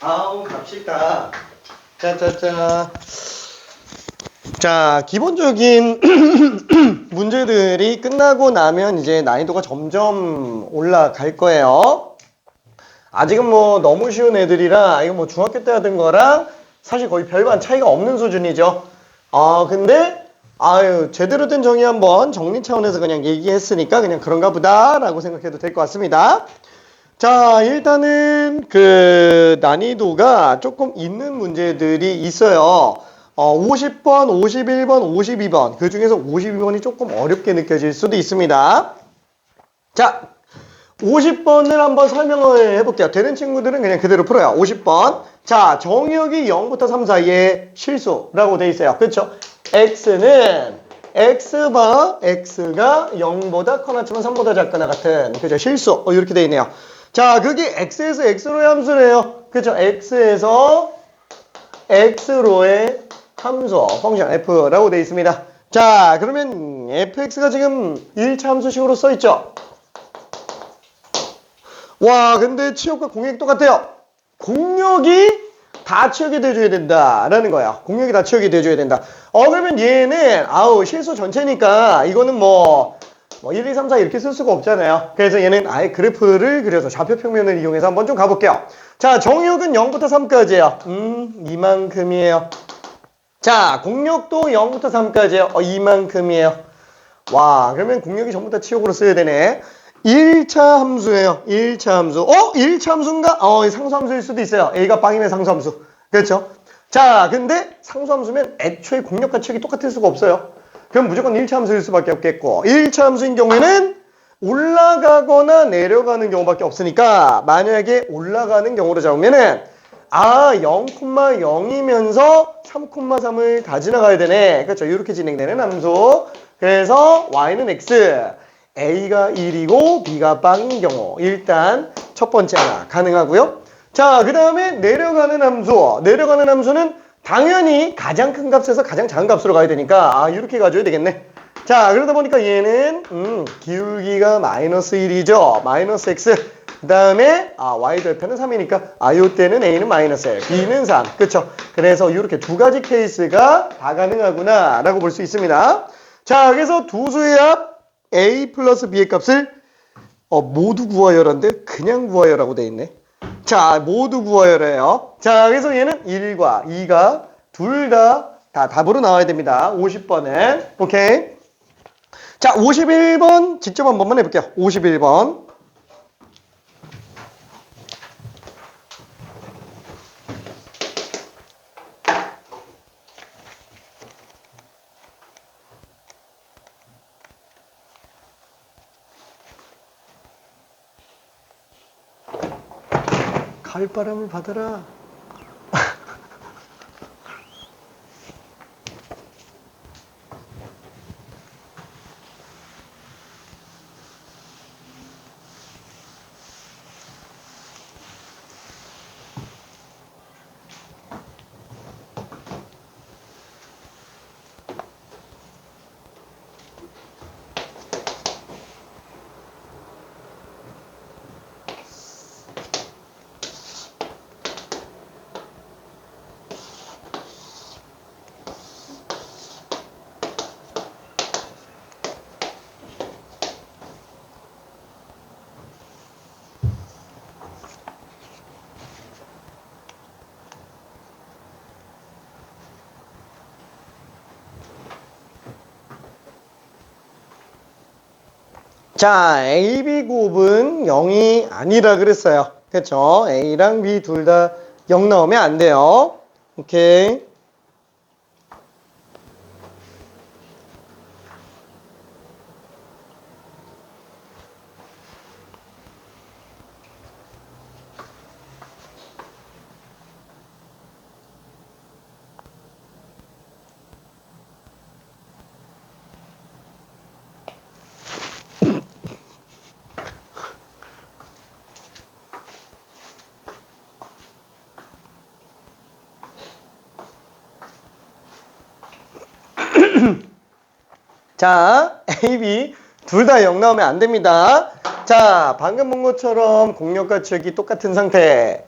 아우 갑시다. 짜짜짜. 자, 기본적인 문제들이 끝나고 나면 이제 난이도가 점점 올라갈 거예요. 아직은 뭐 너무 쉬운 애들이라 이거 뭐 중학교 때 하던 거랑 사실 거의 별반 차이가 없는 수준이죠. 근데 제대로 된 정의 한번 정리 차원에서 그냥 얘기했으니까 그냥 그런가 보다라고 생각해도 될 것 같습니다. 자, 일단은 그 난이도가 조금 있는 문제들이 있어요. 50번, 51번, 52번. 그 중에서 52번이 조금 어렵게 느껴질 수도 있습니다. 자, 50번을 한번 설명을 해볼게요. 되는 친구들은 그냥 그대로 풀어요. 50번. 자, 정의역이 0부터 3 사이에 실수라고 돼 있어요. 그렇죠? x는 x가 0보다 커나 치면 3보다 작거나 같은 그죠? 실수. 이렇게 돼 있네요. 자, 그게 x에서 x로의 함수래요. 그렇죠? x에서 x로의 함수 펑션 f라고 돼 있습니다. 자, 그러면 fx가 지금 1차 함수식으로 써 있죠? 와, 근데 치역과 공역이 똑같아요. 공역이 다 치역이 돼줘야 된다라는 거야. 공역이 다 치역이 돼줘야 된다. 그러면 얘는 실수 전체니까 이거는 뭐 1, 2, 3, 4 이렇게 쓸 수가 없잖아요. 그래서 얘는 아예 그래프를 그려서 좌표 평면을 이용해서 한번 좀 가볼게요. 자, 정역은 0부터 3까지예요. 이만큼이에요. 자, 공역도 0부터 3까지예요. 이만큼이에요. 와, 그러면 공역이 전부 다 치역으로 써야 되네. 1차 함수예요. 1차 함수. 1차 함수인가? 상수함수일 수도 있어요. A가 빵이면 상수함수. 그렇죠? 자, 근데 상수함수면 애초에 공역과 치역이 똑같을 수가 없어요. 그럼 무조건 1차 함수일 수밖에 없겠고 1차 함수인 경우에는 올라가거나 내려가는 경우밖에 없으니까 만약에 올라가는 경우로 잡으면은 0,0이면서 3,3을 다 지나가야 되네. 그렇죠? 이렇게 진행되는 함수. 그래서 y는 x, a가 1이고 b가 빵인 경우 일단 첫 번째 하나 가능하고요. 자, 그 다음에 내려가는 함수. 내려가는 함수는 당연히 가장 큰 값에서 가장 작은 값으로 가야 되니까 이렇게 가져야 되겠네. 자, 그러다 보니까 얘는 기울기가 마이너스 1이죠. 마이너스 x. 그 다음에 y 절편은 3이니까 요때는 a는 마이너스 1, b는 3. 그쵸? 그래서 이렇게 두 가지 케이스가 다 가능하구나 라고 볼 수 있습니다. 자, 그래서 두 수의 합 a 플러스 b의 값을 모두 구하여라인데 그냥 구하여라고 돼 있네. 자, 모두 구하여래요. 자, 그래서 얘는 1과 2가 둘 다 답으로 나와야 됩니다. 50번은. 오케이. 자, 51번 직접 한 번만 해볼게요. 51번. 가을바람을 받아라. 자, A, B 곱은 0이 아니라 그랬어요. 그쵸? A랑 B 둘 다 0 나오면 안 돼요. 오케이. 자, A, B 둘 다 0 나오면 안 됩니다. 자, 방금 본 것처럼 공역과 치역이 똑같은 상태.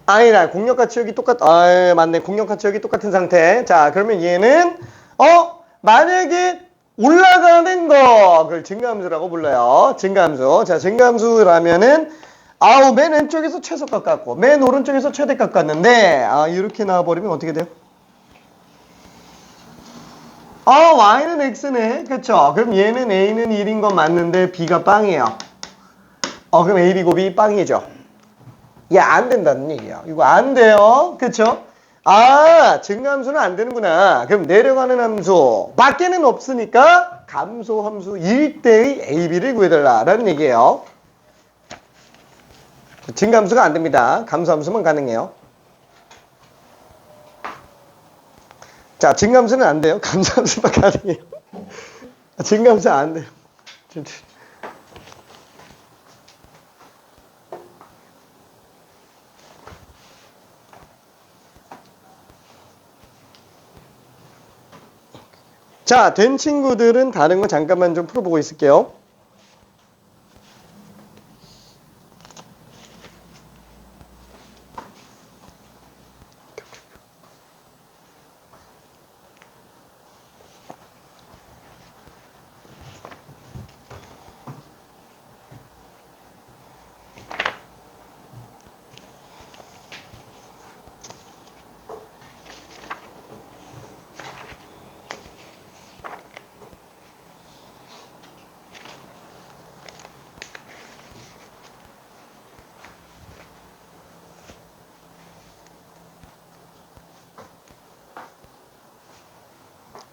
아니다. 공력과 치역이 맞네. 공력과 치역이 똑같은 상태. 자, 그러면 얘는, 만약에 올라가는 거, 그걸 증가함수라고 불러요. 증가함수. 자, 증가함수라면은, 맨 왼쪽에서 최소값 같고, 맨 오른쪽에서 최대값 같는데, 이렇게 나와버리면 어떻게 돼요? y는 x네. 그쵸? 그럼 얘는 a는 1인 건 맞는데, b가 빵이에요. 그럼 a, b 곱이 빵이죠. 안 된다는 얘기야. 이거 안 돼요. 그쵸? 증가함수는 안 되는구나. 그럼 내려가는 함수 밖에는 없으니까 감소함수 1대의 AB를 구해달라라는 얘기예요. 증가함수가 안 됩니다. 감소함수만 가능해요. 자, 증가함수는 안 돼요. 감소함수만 가능해요. 증가함수 안 돼요. 자, 된 친구들은 다른 거 잠깐만 좀 풀어보고 있을게요.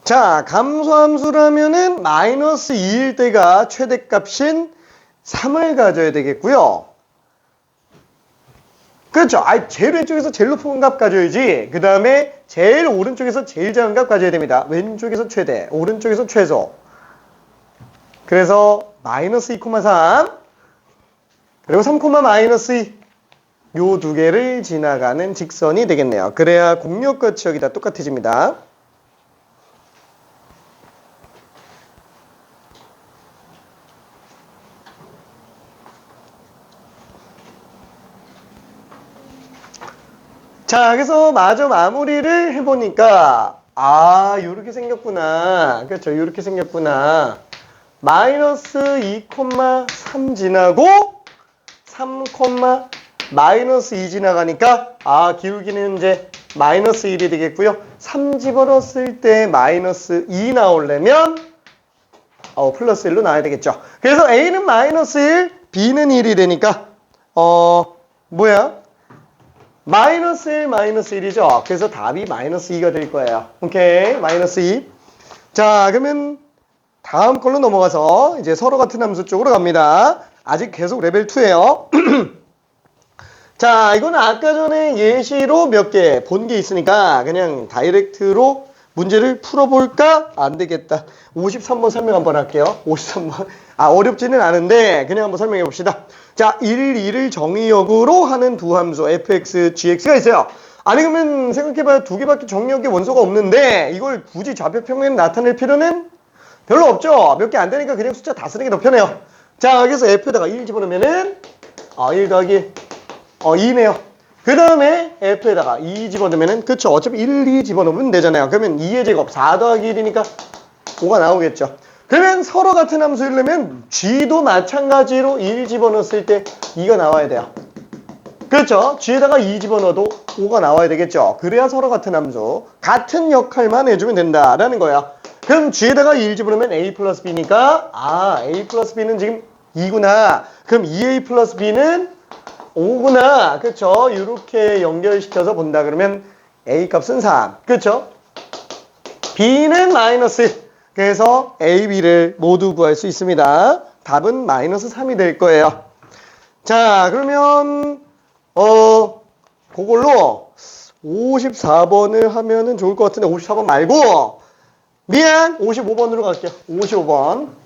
자, 감소함수라면은 마이너스 2일 때가 최대값인 3을 가져야 되겠고요. 그렇죠. 제일 왼쪽에서 제일 높은 값 가져야지. 그 다음에 제일 오른쪽에서 제일 작은 값 가져야 됩니다. 왼쪽에서 최대, 오른쪽에서 최소. 그래서 마이너스 2,3 그리고 3, 마이너스 2 요 두 개를 지나가는 직선이 되겠네요. 그래야 공력과 치역이 다 똑같아집니다. 자, 그래서 마저 마무리를 해보니까 요렇게 생겼구나. 그렇죠. 요렇게 생겼구나. 마이너스 2,3 지나고 3, 마이너스 2 지나가니까 기울기는 이제 마이너스 1이 되겠고요. 3 집어넣었을 때 마이너스 2 나오려면 플러스 1로 나와야 되겠죠. 그래서 A는 마이너스 1, B는 1이 되니까 마이너스 1, 마이너스 1이죠. 그래서 답이 마이너스 2가 될 거예요. 오케이, 마이너스 2. 자, 그러면 다음 걸로 넘어가서 이제 서로 같은 함수 쪽으로 갑니다. 아직 계속 레벨 2예요. 자, 이거는 아까 전에 예시로 몇 개 본 게 있으니까 그냥 다이렉트로 문제를 풀어볼까? 안 되겠다. 53번 설명 한번 할게요. 53번. 어렵지는 않은데 그냥 한번 설명해 봅시다. 자, 1, 2를 정의역으로 하는 두 함수 fx, gx가 있어요. 아니 그러면 생각해봐요. 두 개밖에 정의역의 원소가 없는데 이걸 굳이 좌표 평면에 나타낼 필요는 별로 없죠. 몇 개 안 되니까 그냥 숫자 다 쓰는 게 더 편해요. 자, 그래서 f에다가 1 집어넣으면은 1 더하기 2네요. 그 다음에 f에다가 2 집어넣으면은 그쵸. 어차피 1, 2 집어넣으면 되잖아요. 그러면 2의 제곱 4 더하기 1이니까 5가 나오겠죠. 그러면 서로 같은 함수이려면 g도 마찬가지로 1 집어넣었을 때 2가 나와야 돼요. 그렇죠. g에다가 2 집어넣어도 5가 나와야 되겠죠. 그래야 서로 같은 함수. 같은 역할만 해주면 된다라는 거야. 그럼 g에다가 1 집어넣으면 a 플러스 b니까 a 플러스 b는 지금 2구나. 그럼 2a 플러스 b는 5구나. 그쵸? 이렇게 연결시켜서 본다 그러면 A 값은 3. 그쵸? B는 마이너스 1. 그래서 A, B를 모두 구할 수 있습니다. 답은 마이너스 3이 될 거예요. 자, 그러면 그걸로 54번을 하면은 좋을 것 같은데 54번 말고 미안! 55번으로 갈게요. 55번.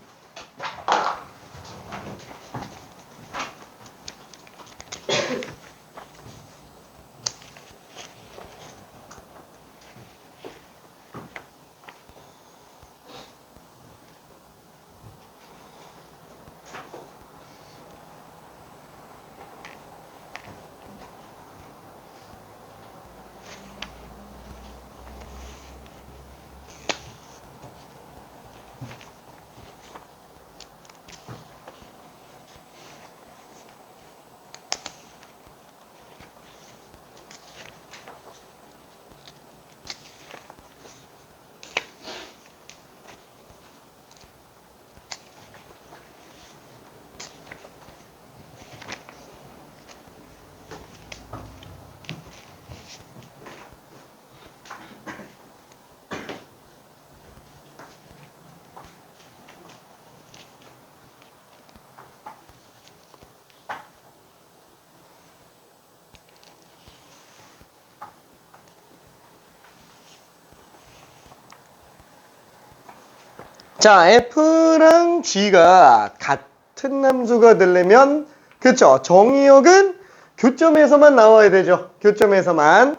자, F랑 G가 같은 함수가 되려면, 그쵸? 정의역은 교점에서만 나와야 되죠. 교점에서만.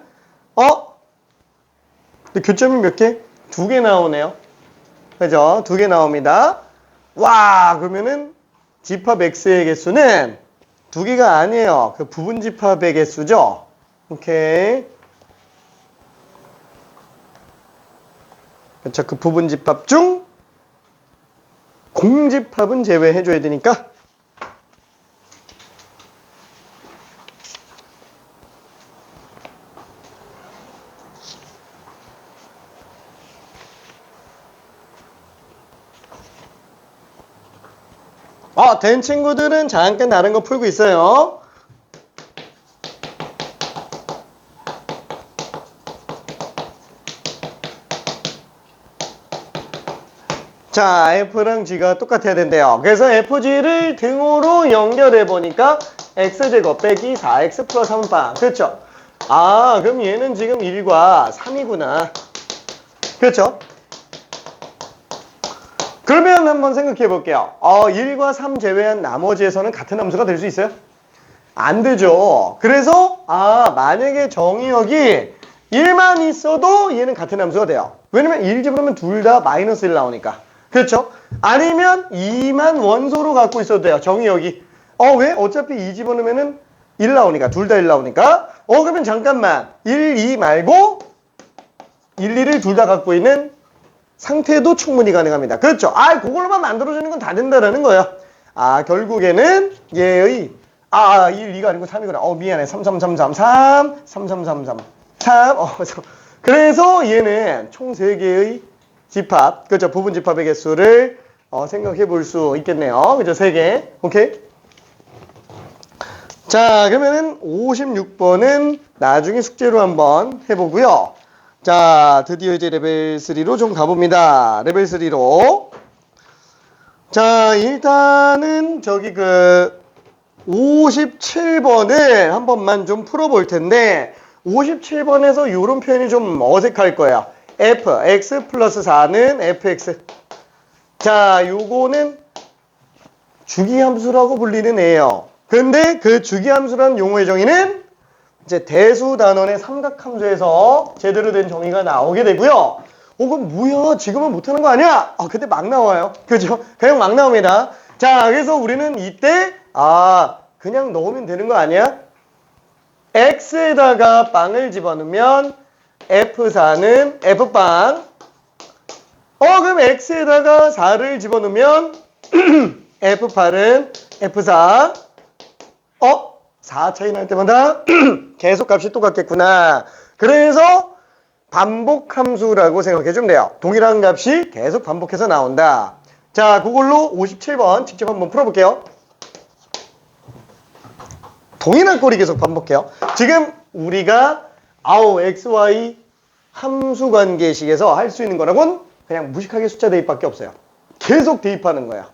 근데 교점이 몇 개? 2개 나오네요. 그죠? 2개 나옵니다. 와, 그러면은 집합 X의 개수는 2개가 아니에요. 그 부분 집합의 개수죠? 오케이. 그쵸? 그 부분 집합 중 공집합은 제외해줘야 되니까. 된 친구들은 잠깐 다른 거 풀고 있어요. 자, F랑 G가 똑같아야 된대요. 그래서 FG를 등호로 연결해 보니까 X제곱 빼기 4X 플러스 3빵. 그렇죠? 그럼 얘는 지금 1과 3이구나. 그렇죠? 그러면 한번 생각해 볼게요. 1과 3 제외한 나머지에서는 같은 함수가 될 수 있어요? 안 되죠. 그래서 만약에 정의역이 1만 있어도 얘는 같은 함수가 돼요. 왜냐면 1 집어넣으면 둘 다 마이너스 1 나오니까. 그렇죠? 아니면 2만 원소로 갖고 있어도 돼요. 정의역이. 왜? 어차피 2 집어넣으면은 1 나오니까. 둘 다 1 나오니까. 그러면 잠깐만. 1, 2 말고 1, 2를 둘 다 갖고 있는 상태도 충분히 가능합니다. 그렇죠? 그걸로만 만들어주는 건 다 된다라는 거예요. 결국에는 얘의 1, 2가 아니고 3이구나. 미안해. 3, 3, 3, 3, 3, 3, 3, 3, 3, 3. 그래서 얘는 총 3개의 집합, 그렇죠? 부분 집합의 개수를 생각해 볼 수 있겠네요. 그죠? 3개. 오케이? 자, 그러면은 56번은 나중에 숙제로 한번 해보고요. 자, 드디어 이제 레벨 3로 좀 가봅니다. 레벨 3로. 자, 일단은 저기 57번을 한 번만 좀 풀어볼 텐데 57번에서 이런 표현이 좀 어색할 거예요. f, x 플러스 4는 fx. 자, 요거는 주기함수라고 불리는 애예요. 근데 그 주기함수라는 용어의 정의는 이제 대수 단원의 삼각함수에서 제대로 된 정의가 나오게 되고요. 그럼 뭐야? 지금은 못하는 거 아니야? 근데 막 나와요. 그죠? 그냥 막 나옵니다. 자, 그래서 우리는 이때 그냥 넣으면 되는 거 아니야? x에다가 빵을 집어넣으면 F4는 F빵. 그럼 X에다가 4를 집어넣으면 F8은 F4. 4 차이 날 때마다 계속 값이 똑같겠구나. 그래서 반복함수라고 생각해주면 돼요. 동일한 값이 계속 반복해서 나온다. 자, 그걸로 57번 직접 한번 풀어볼게요. 동일한 꼴이 계속 반복해요. 지금 우리가 XY 함수 관계식에서 할 수 있는 거라고는 그냥 무식하게 숫자 대입밖에 없어요. 계속 대입하는 거야.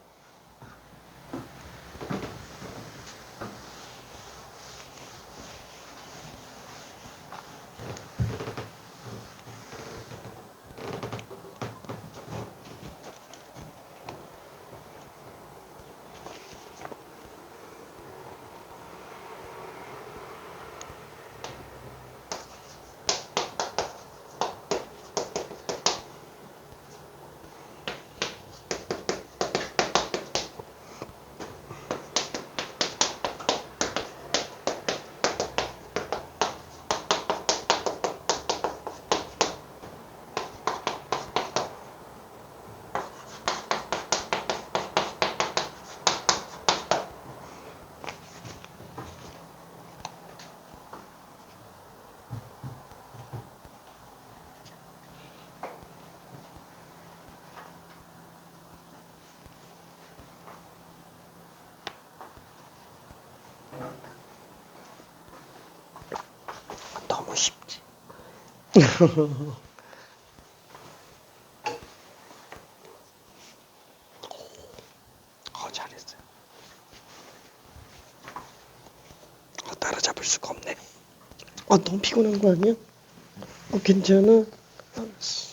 너무 쉽지. 잘했어요. 따라잡을 수가 없네. 너무 피곤한 거 아니야? 괜찮아? 알았어.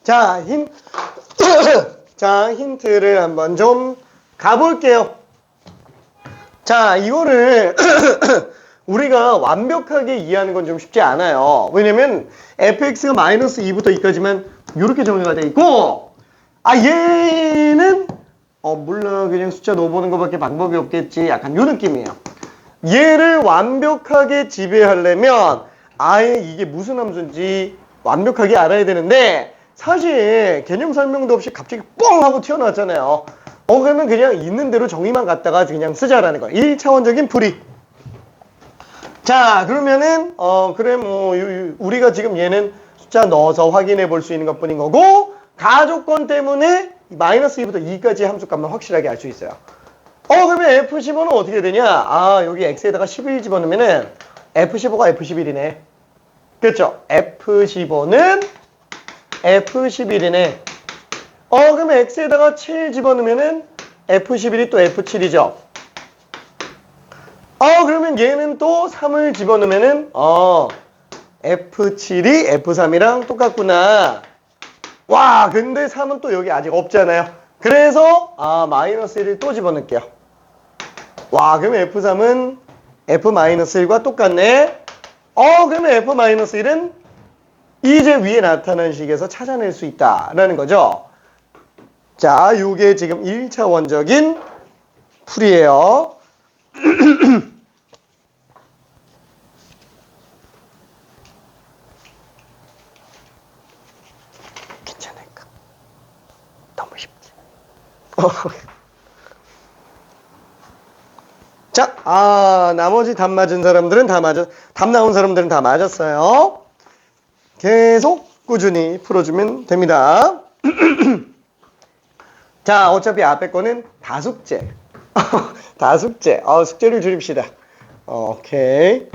자, 자, 힌트를 한번 좀 가볼게요. 자, 이거를 우리가 완벽하게 이해하는 건 좀 쉽지 않아요. 왜냐면 fx가 마이너스 2부터 2까지만 이렇게 정의가 돼 있고, 아, 얘는 몰라, 그냥 숫자 넣어보는 것밖에 방법이 없겠지. 약간 요 느낌이에요. 얘를 완벽하게 지배하려면 아예 이게 무슨 함수인지 완벽하게 알아야 되는데, 사실 개념 설명도 없이 갑자기 뻥 하고 튀어나왔잖아요. 그러면 그냥 있는 대로 정의만 갖다가 그냥 쓰자라는 거야. 1차원적인 풀이. 자, 그러면은 그래 뭐 우리가 지금 얘는 숫자 넣어서 확인해 볼 수 있는 것뿐인 거고, 가조건 때문에 마이너스 2부터 2까지 함수값만 확실하게 알 수 있어요. 그러면 F15는 어떻게 되냐? 아, 여기 X에다가 11 집어넣으면은 F15가 F11이네. 그렇죠? F15는 F11이네. 그러면 X에다가 7 집어넣으면은 F11이 또 F7이죠. 그러면 얘는 또 3을 집어넣으면은 F7이 F3이랑 똑같구나. 와, 근데 3은 또 여기 아직 없잖아요. 그래서 마이너스 1을 또 집어넣을게요. 와, 그러면 F3은 F-1과 똑같네. 그러면 F-1은 이제 위에 나타난 식에서 찾아낼 수 있다라는 거죠. 자, 요게 지금 1차원적인 풀이에요. 괜찮을까? 너무 쉽지? 자, 나머지 답 맞은 사람들은 답 나온 사람들은 다 맞았어요. 계속 꾸준히 풀어주면 됩니다. 자, 어차피 앞에 거는 다 숙제. 다 숙제. 숙제를 줄입시다. 오케이.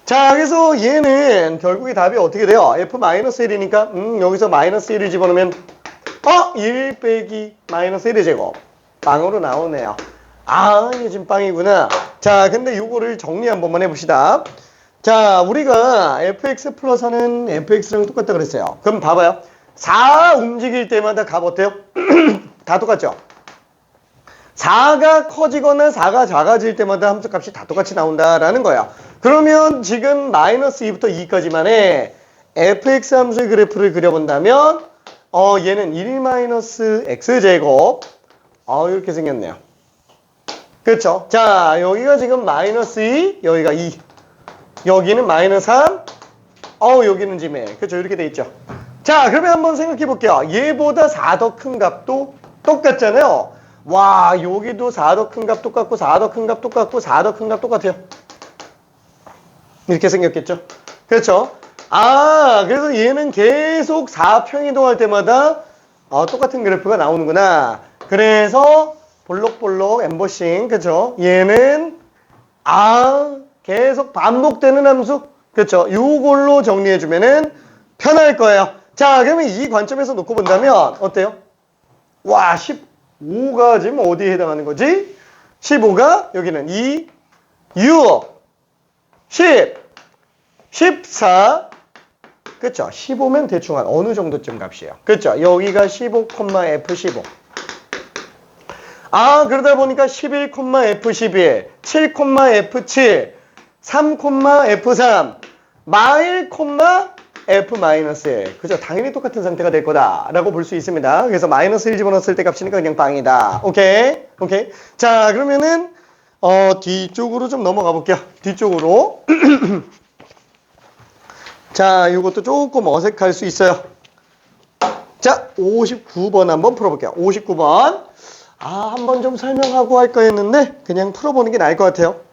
자, 그래서 얘는 결국에 답이 어떻게 돼요? F-1이니까 여기서 마이너스 1을 집어넣으면 1 빼기 마이너스 1의 제곱. 빵으로 나오네요. 이게 지금 빵이구나. 자, 근데 요거를 정리 한 번만 해봅시다. 자, 우리가 fx 플러스는 fx랑 똑같다 그랬어요. 그럼 봐봐요. 4 움직일 때마다 값 어때요? 다 똑같죠? 4가 커지거나 4가 작아질 때마다 함수값이 다 똑같이 나온다라는 거야. 그러면 지금 마이너스 2부터 2까지만의 fx 함수의 그래프를 그려본다면 얘는 1 마이너스 x제곱 이렇게 생겼네요. 그렇죠? 자, 여기가 지금 마이너스 2, 여기가 2, 여기는 마이너스 3, 여기는 지금 그렇죠? 이렇게 돼 있죠. 자, 그러면 한번 생각해 볼게요. 얘보다 4 더 큰 값도 똑같잖아요. 와, 여기도 4 더 큰 값 똑같고 4 더 큰 값 똑같고 4 더 큰 값 똑같아요. 이렇게 생겼겠죠? 그렇죠? 그래서 얘는 계속 4평이동할 때마다 똑같은 그래프가 나오는구나. 그래서 볼록볼록 엠버싱, 그렇죠? 얘는 계속 반복되는 함수, 그렇죠? 요걸로 정리해주면은 편할 거예요. 자, 그러면 이 관점에서 놓고 본다면 어때요? 와, 15가 지금 어디에 해당하는 거지? 15가 여기는 2, 6, 10, 14, 그쵸? 15면 대충 한 어느 정도쯤 값이에요. 그쵸? 여기가 15, F15. 그러다 보니까 11, F11, 7, F7, 3, F3, 마일, F-1. 그죠? 당연히 똑같은 상태가 될 거다라고 볼 수 있습니다. 그래서 마이너스 1 집어넣었을 때 값이니까 그냥 빵이다. 오케이? 오케이? 자, 그러면은 뒤쪽으로 좀 넘어가 볼게요. 뒤쪽으로. 자, 이것도 조금 어색할 수 있어요. 자, 59번 한번 풀어볼게요. 59번. 한번 좀 설명하고 할 거였는데 그냥 풀어보는 게 나을 것 같아요.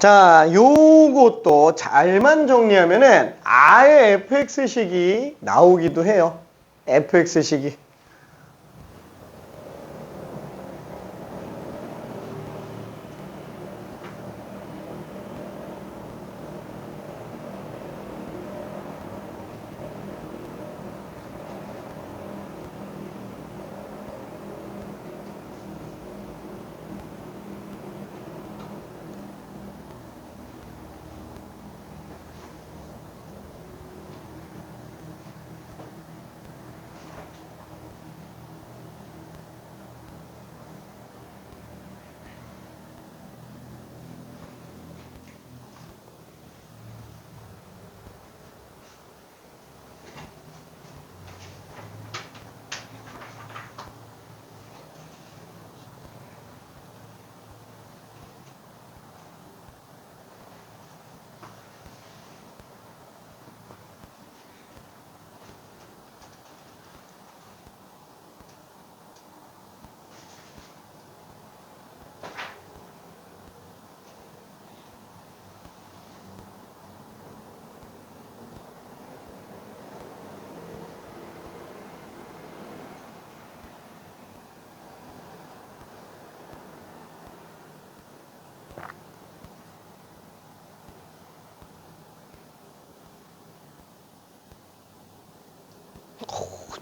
자, 요것도 잘만 정리하면은 아예 fx식이 나오기도 해요. fx식이.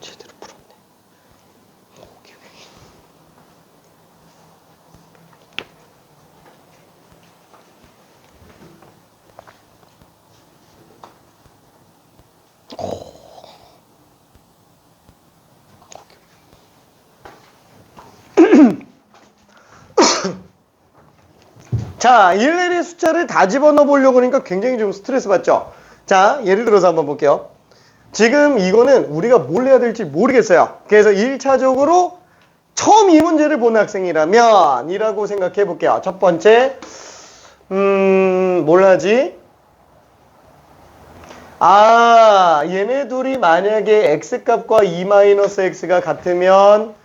제대로 풀었네. 자, 일일이 숫자를 다 집어넣어 보려고 하니까 굉장히 좀 스트레스 받죠? 자, 예를 들어서 한번 볼게요. 지금 이거는 우리가 뭘 해야 될지 모르겠어요. 그래서 1차적으로 처음 이 문제를 본 학생이라면 이라고 생각해 볼게요. 첫 번째, 뭘 하지? 아, 얘네 둘이 만약에 x값과 2-x가 같으면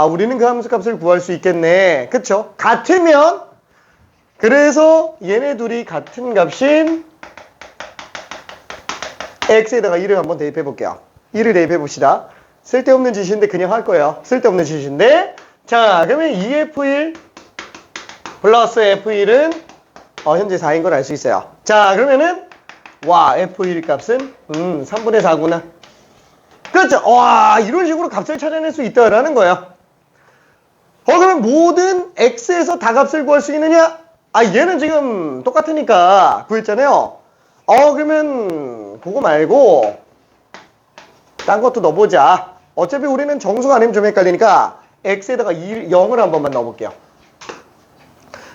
우리는 그 함수 값을 구할 수 있겠네. 그쵸? 같으면 그래서 얘네 둘이 같은 값인 x에다가 1을 한번 대입해 볼게요. 1을 대입해 봅시다. 쓸데없는 짓인데 그냥 할 거예요. 쓸데없는 짓인데. 자, 그러면 2f1 플러스 f1은 현재 4인 걸 알 수 있어요. 자, 그러면은 와, f1 값은 3분의 4구나. 그렇죠? 와, 이런 식으로 값을 찾아낼 수 있다라는 거예요. 그러면 모든 x에서 다 값을 구할 수 있느냐? 얘는 지금 똑같으니까 구했잖아요. 그러면 그거 말고 딴 것도 넣어보자. 어차피 우리는 정수가 아니면 좀 헷갈리니까 x에다가 0을 한 번만 넣어볼게요.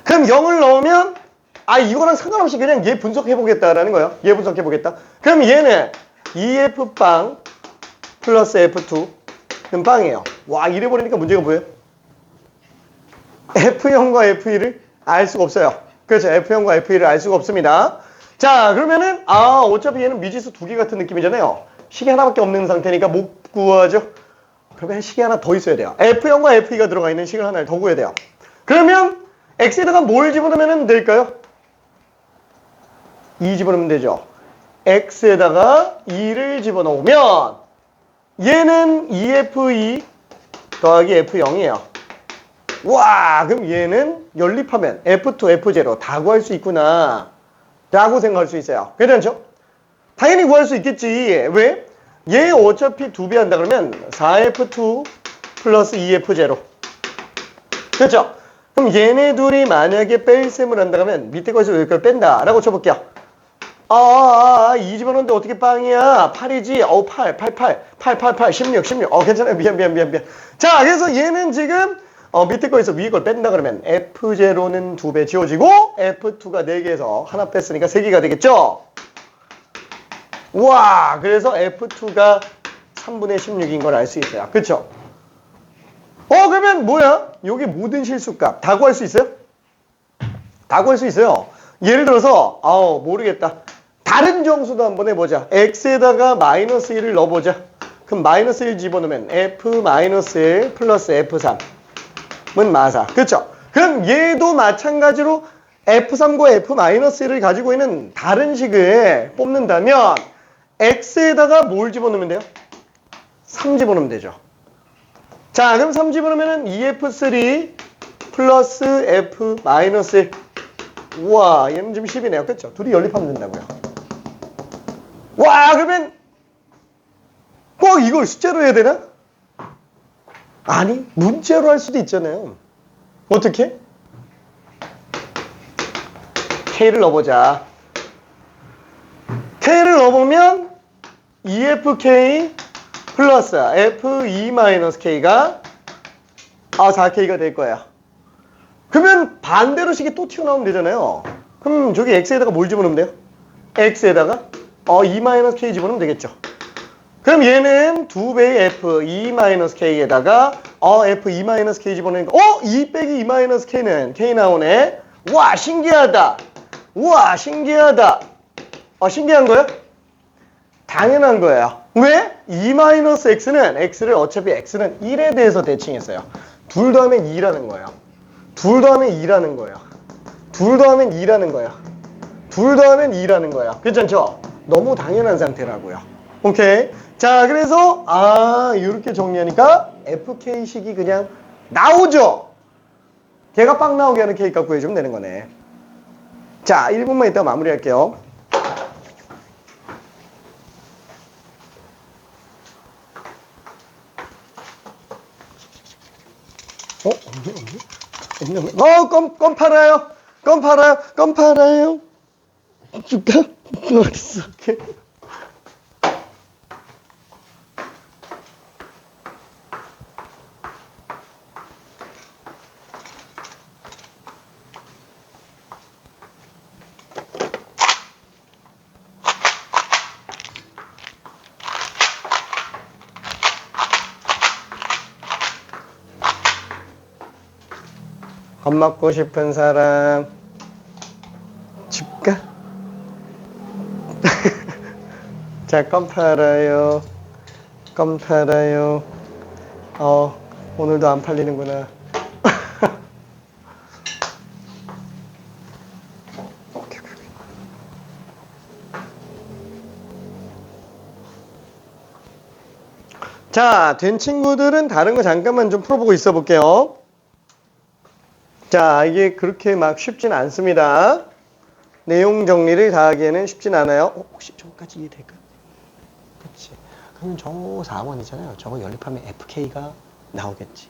그럼 0을 넣으면 이거랑 상관없이 그냥 얘 분석해보겠다라는 거예요. 얘 분석해보겠다. 그럼 얘는 2f빵 플러스 f2는 빵이에요. 와, 이래버리니까 문제가 뭐예요? f0과 f1을 알 수가 없어요. 그렇죠. f0과 f1을 알 수가 없습니다. 자, 그러면은 어차피 얘는 미지수 두 개 같은 느낌이잖아요. 식이 하나밖에 없는 상태니까 못 구하죠. 그러면 식이 하나 더 있어야 돼요. f0과 f2가 들어가 있는 식을 하나를 더 구해야 돼요. 그러면 x에다가 뭘 집어넣으면 될까요? 2 집어넣으면 되죠. x에다가 2를 집어넣으면 얘는 2f2 더하기 f0이에요. 와, 그럼 얘는 연립하면 f2, f0 다 구할 수 있구나 라고 생각할 수 있어요. 괜찮죠? 당연히 구할 수 있겠지. 왜? 얘 어차피 2배 한다 그러면 4f2 플러스 2f0. 그렇죠? 그럼 얘네 둘이 만약에 뺄셈을 한다 그러면 밑에 거에서 여기까지 뺀다 라고 쳐볼게요. 2 집어넣는데 어떻게 빵이야? 8이지? 8, 16. 괜찮아요. 미안. 자, 그래서 얘는 지금 밑에 거에서 위에 걸 뺀다 그러면 F0는 2배 지워지고 F2가 4개에서 하나 뺐으니까 3개가 되겠죠? 우와, 그래서 F2가 3분의 16인 걸 알 수 있어요. 그쵸? 그러면 뭐야? 여기 모든 실수값 다 구할 수 있어요? 다 구할 수 있어요. 예를 들어서 모르겠다. 다른 정수도 한번 해보자. x에다가 마이너스 1을 넣어보자. 그럼 마이너스 1 집어넣으면 f-1 플러스 f3은 마사. 그쵸? 그럼 얘도 마찬가지로 F3과 F-1을 가지고 있는 다른 식을 뽑는다면 X에다가 뭘 집어넣으면 돼요? 3 집어넣으면 되죠. 자, 그럼 3 집어넣으면 2F3 플러스 F-1. 우와, 얘는 지금 10이네요. 그렇죠? 둘이 연립하면 된다고요. 와, 그러면 꼭 이걸 숫자로 해야 되나? 아니, 문자로 할 수도 있잖아요. 어떻게? K를 넣어보자. K를 넣어보면 2FK 플러스 F2-K가 4K가 될 거야. 그러면 반대로 식이 또 튀어나오면 되잖아요. 그럼 저기 X에다가 뭘 집어넣으면 돼요? X에다가 2-K 집어넣으면 되겠죠. 그럼 얘는 2배의 F2-K에다가 F2-K 집어넣으니까 2 빼기 2-K는 K 나오네. 와, 신기하다. 우와, 신기하다. 신기한 거예요? 당연한 거예요. 왜? 2-X는 X를 어차피 X는 1에 대해서 대칭했어요. 둘 더하면 2라는 거예요. 둘 더하면 2라는 거예요. 둘 더하면 2라는 거예요. 둘 더하면 2라는 거예요. 괜찮죠? 너무 당연한 상태라고요. 오케이. 자, 그래서 이렇게 정리하니까 FK식이 그냥 나오죠? 걔가 빵 나오게 하는 K값 구해주면 되는 거네. 자, 1분만 이따 마무리할게요. 껌 팔아요. 껌 팔아요. 껌 팔아요. 줄까? 어딨어? 오케이. 껌 먹고 싶은 사람 줄까? 자, 껌 팔아요. 껌 팔아요. 오늘도 안 팔리는구나. 자, 된 친구들은 다른 거 잠깐만 좀 풀어보고 있어 볼게요. 자, 이게 그렇게 막 쉽진 않습니다. 내용 정리를 다 하기에는 쉽진 않아요. 혹시 저거까지 이해될까? 그치. 그러면 저 4번이잖아요. 저거 연립하면 FK가 나오겠지.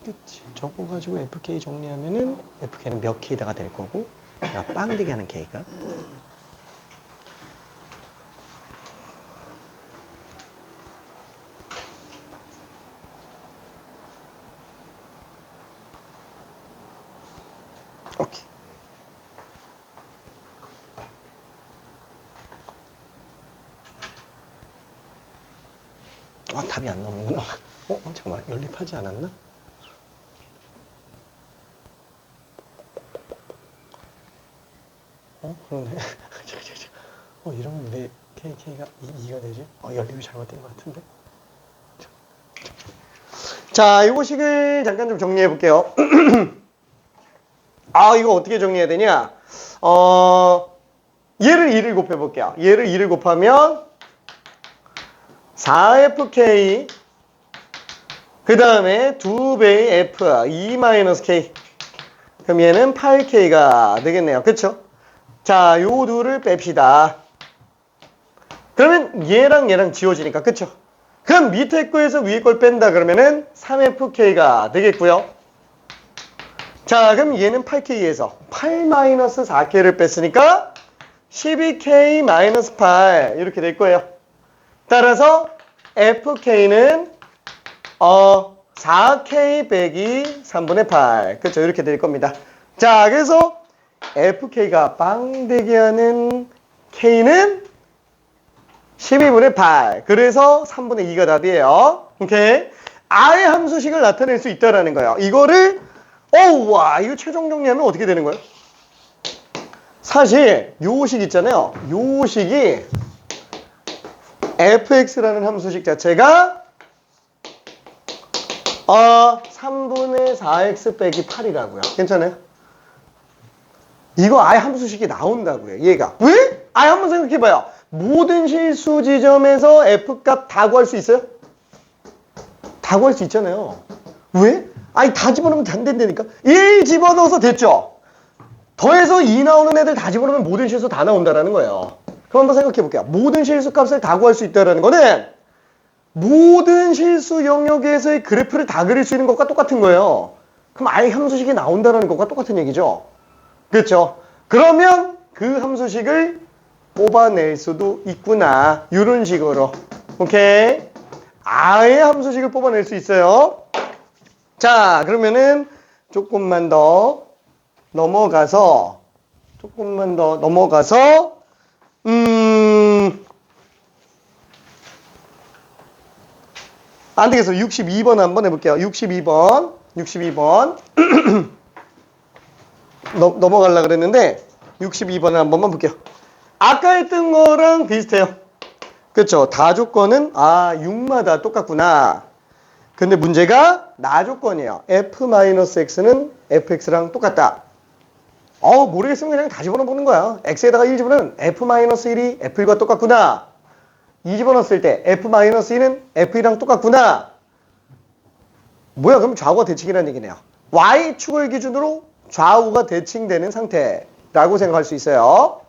그치. 저거 가지고 FK 정리하면은 FK는 몇 K다가 될 거고, 빵 되게 하는 K가. 오케이. 답이 안 나오는구나. 잠깐만, 연립하지 않았나? 그러네. 이러면 왜 KK가 2가 되지? 연립이 잘못된 것 같은데? 자, 이 식을 잠깐 좀 정리해 볼게요. 이거 어떻게 정리해야 되냐? 얘를 2를 곱해 볼게요. 얘를 2를 곱하면 4FK 그 다음에 2배의 F 2-K 그럼 얘는 8K가 되겠네요. 그쵸? 자, 요 둘을 뺍시다. 그러면 얘랑 지워지니까 그쵸? 그럼 밑에 거에서 위에 걸 뺀다 그러면은 3FK가 되겠고요. 자, 그럼 얘는 8K에서 8-4K를 뺐으니까 12K-8 이렇게 될 거예요. 따라서 FK는 4K 빼기 3분의 8 그렇죠? 이렇게 될 겁니다. 자, 그래서 FK가 빵 되게 하는 K는 12분의 8 그래서 3분의 2가 답이에요. 오케이? 아예 함수식을 나타낼 수 있다라는 거예요. 이거를 와, 이거 최종 정리하면 어떻게 되는 거예요? 사실 요 식 있잖아요. 요 식이 fx라는 함수식 자체가 3분의 4x 빼기 8이라고요. 괜찮아요? 이거 아예 함수식이 나온다고요. 얘가. 왜? 아예 한번 생각해봐요. 모든 실수 지점에서 f값 다 구할 수 있어요? 다 구할 수 있잖아요. 왜? 아니 다 집어넣으면 안 된다니까. 1 집어넣어서 됐죠? 더해서 2 나오는 애들 다 집어넣으면 모든 실수 다 나온다라는 거예요. 그럼 한번 생각해 볼게요. 모든 실수 값을 다 구할 수 있다는 거는 모든 실수 영역에서의 그래프를 다 그릴 수 있는 것과 똑같은 거예요. 그럼 아예 함수식이 나온다는 것과 똑같은 얘기죠. 그렇죠? 그러면 그 함수식을 뽑아낼 수도 있구나. 이런 식으로. 오케이? 아예 함수식을 뽑아낼 수 있어요. 자, 그러면은 조금만 더 넘어가서 안 되겠어. 62번 한번 해볼게요. 62번. 넘어가려고 그랬는데 62번을 한 번만 볼게요. 아까 했던 거랑 비슷해요. 그렇죠? 다 조건은 6마다 똑같구나. 근데 문제가 나 조건이에요. f-x는 fx랑 똑같다. 모르겠으면 그냥 다 집어넣어보는 거야. x에다가 1 집어넣으면 f-1이 f1과 똑같구나. 2 집어넣었을 때 f-1은 f1이랑 똑같구나. 뭐야? 그럼 좌우가 대칭이라는 얘기네요. y축을 기준으로 좌우가 대칭되는 상태라고 생각할 수 있어요.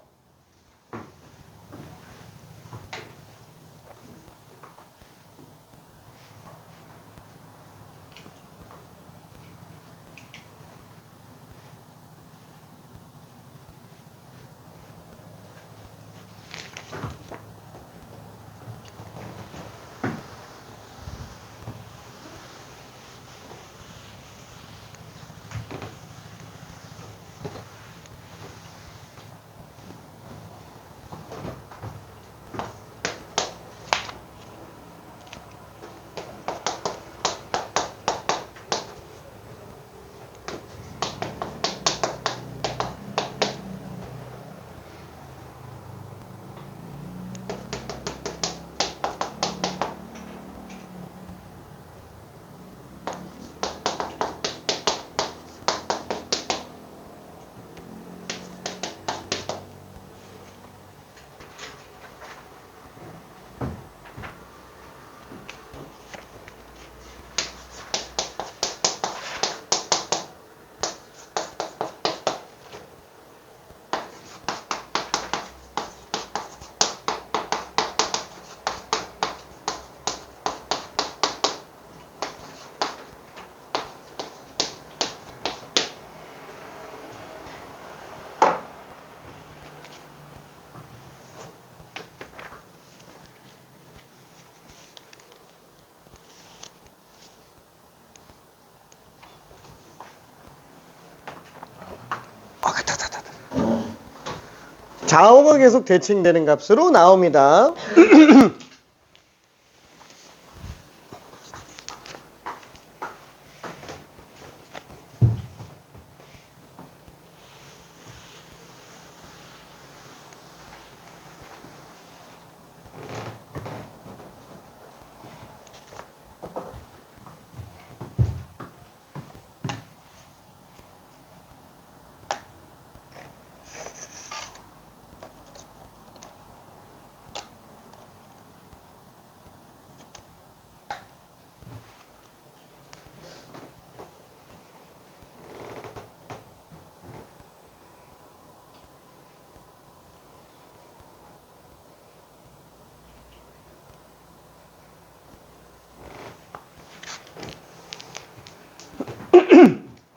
좌우가 계속 대칭되는 값으로 나옵니다.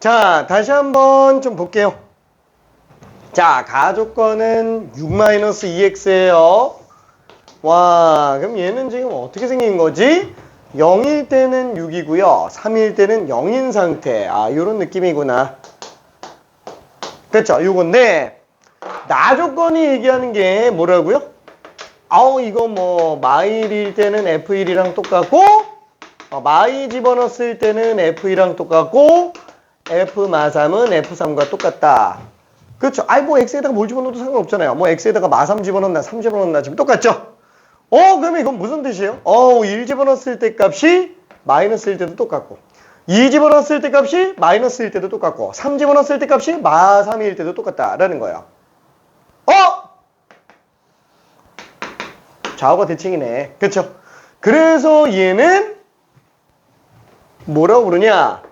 자, 다시 한번 좀 볼게요. 자, 가조건은 6-2x예요. 와, 그럼 얘는 지금 어떻게 생긴 거지? 0일 때는 6이고요. 3일 때는 0인 상태. 요런 느낌이구나. 그렇죠? 요건데 나 조건이 얘기하는 게 뭐라고요? 이거 뭐 마일일 때는 F1이랑 똑같고 마이 집어넣었을 때는 F2랑 똑같고 F-3은 F3과 똑같다. 그렇죠? 뭐 X에다가 뭘 집어넣어도 상관없잖아요. 뭐 X에다가 마3 집어넣나 3 집어넣나 지금 똑같죠? 그러면 이건 무슨 뜻이에요? 1 집어넣었을 때 값이 마이너스 1 때도 똑같고 2 집어넣었을 때 값이 마이너스일 때도 똑같고 3 집어넣었을 때 값이 -3일 때도 똑같다라는 거예요. 좌우가 대칭이네. 그쵸? 그래서 얘는 뭐라고 부르냐?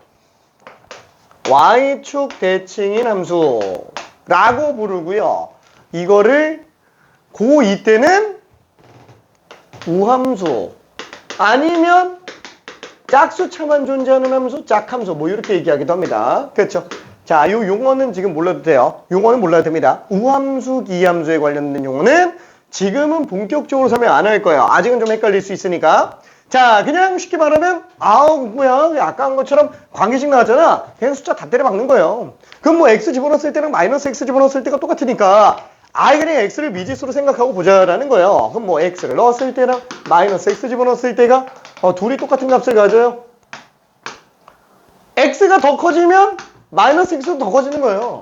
y축 대칭인 함수라고 부르고요. 이거를 고2 때는 우함수 아니면 짝수차만 존재하는 함수, 짝함수 뭐 이렇게 얘기하기도 합니다. 그렇죠? 자, 요 용어는 지금 몰라도 돼요. 용어는 몰라도 됩니다. 우함수, 기함수에 관련된 용어는 지금은 본격적으로 설명 안 할 거예요. 아직은 좀 헷갈릴 수 있으니까. 자, 그냥 쉽게 말하면 뭐야 아까 한 것처럼 관계식 나왔잖아. 그냥 숫자 다 때려 박는 거예요. 그럼 뭐 x 집어넣었을 때랑 마이너스 x 집어넣었을 때가 똑같으니까 그냥 x를 미지수로 생각하고 보자라는 거예요. 그럼 뭐 x를 넣었을 때랑 마이너스 x 집어넣었을 때가 둘이 똑같은 값을 가져요. x가 더 커지면 마이너스 x도 더 커지는 거예요.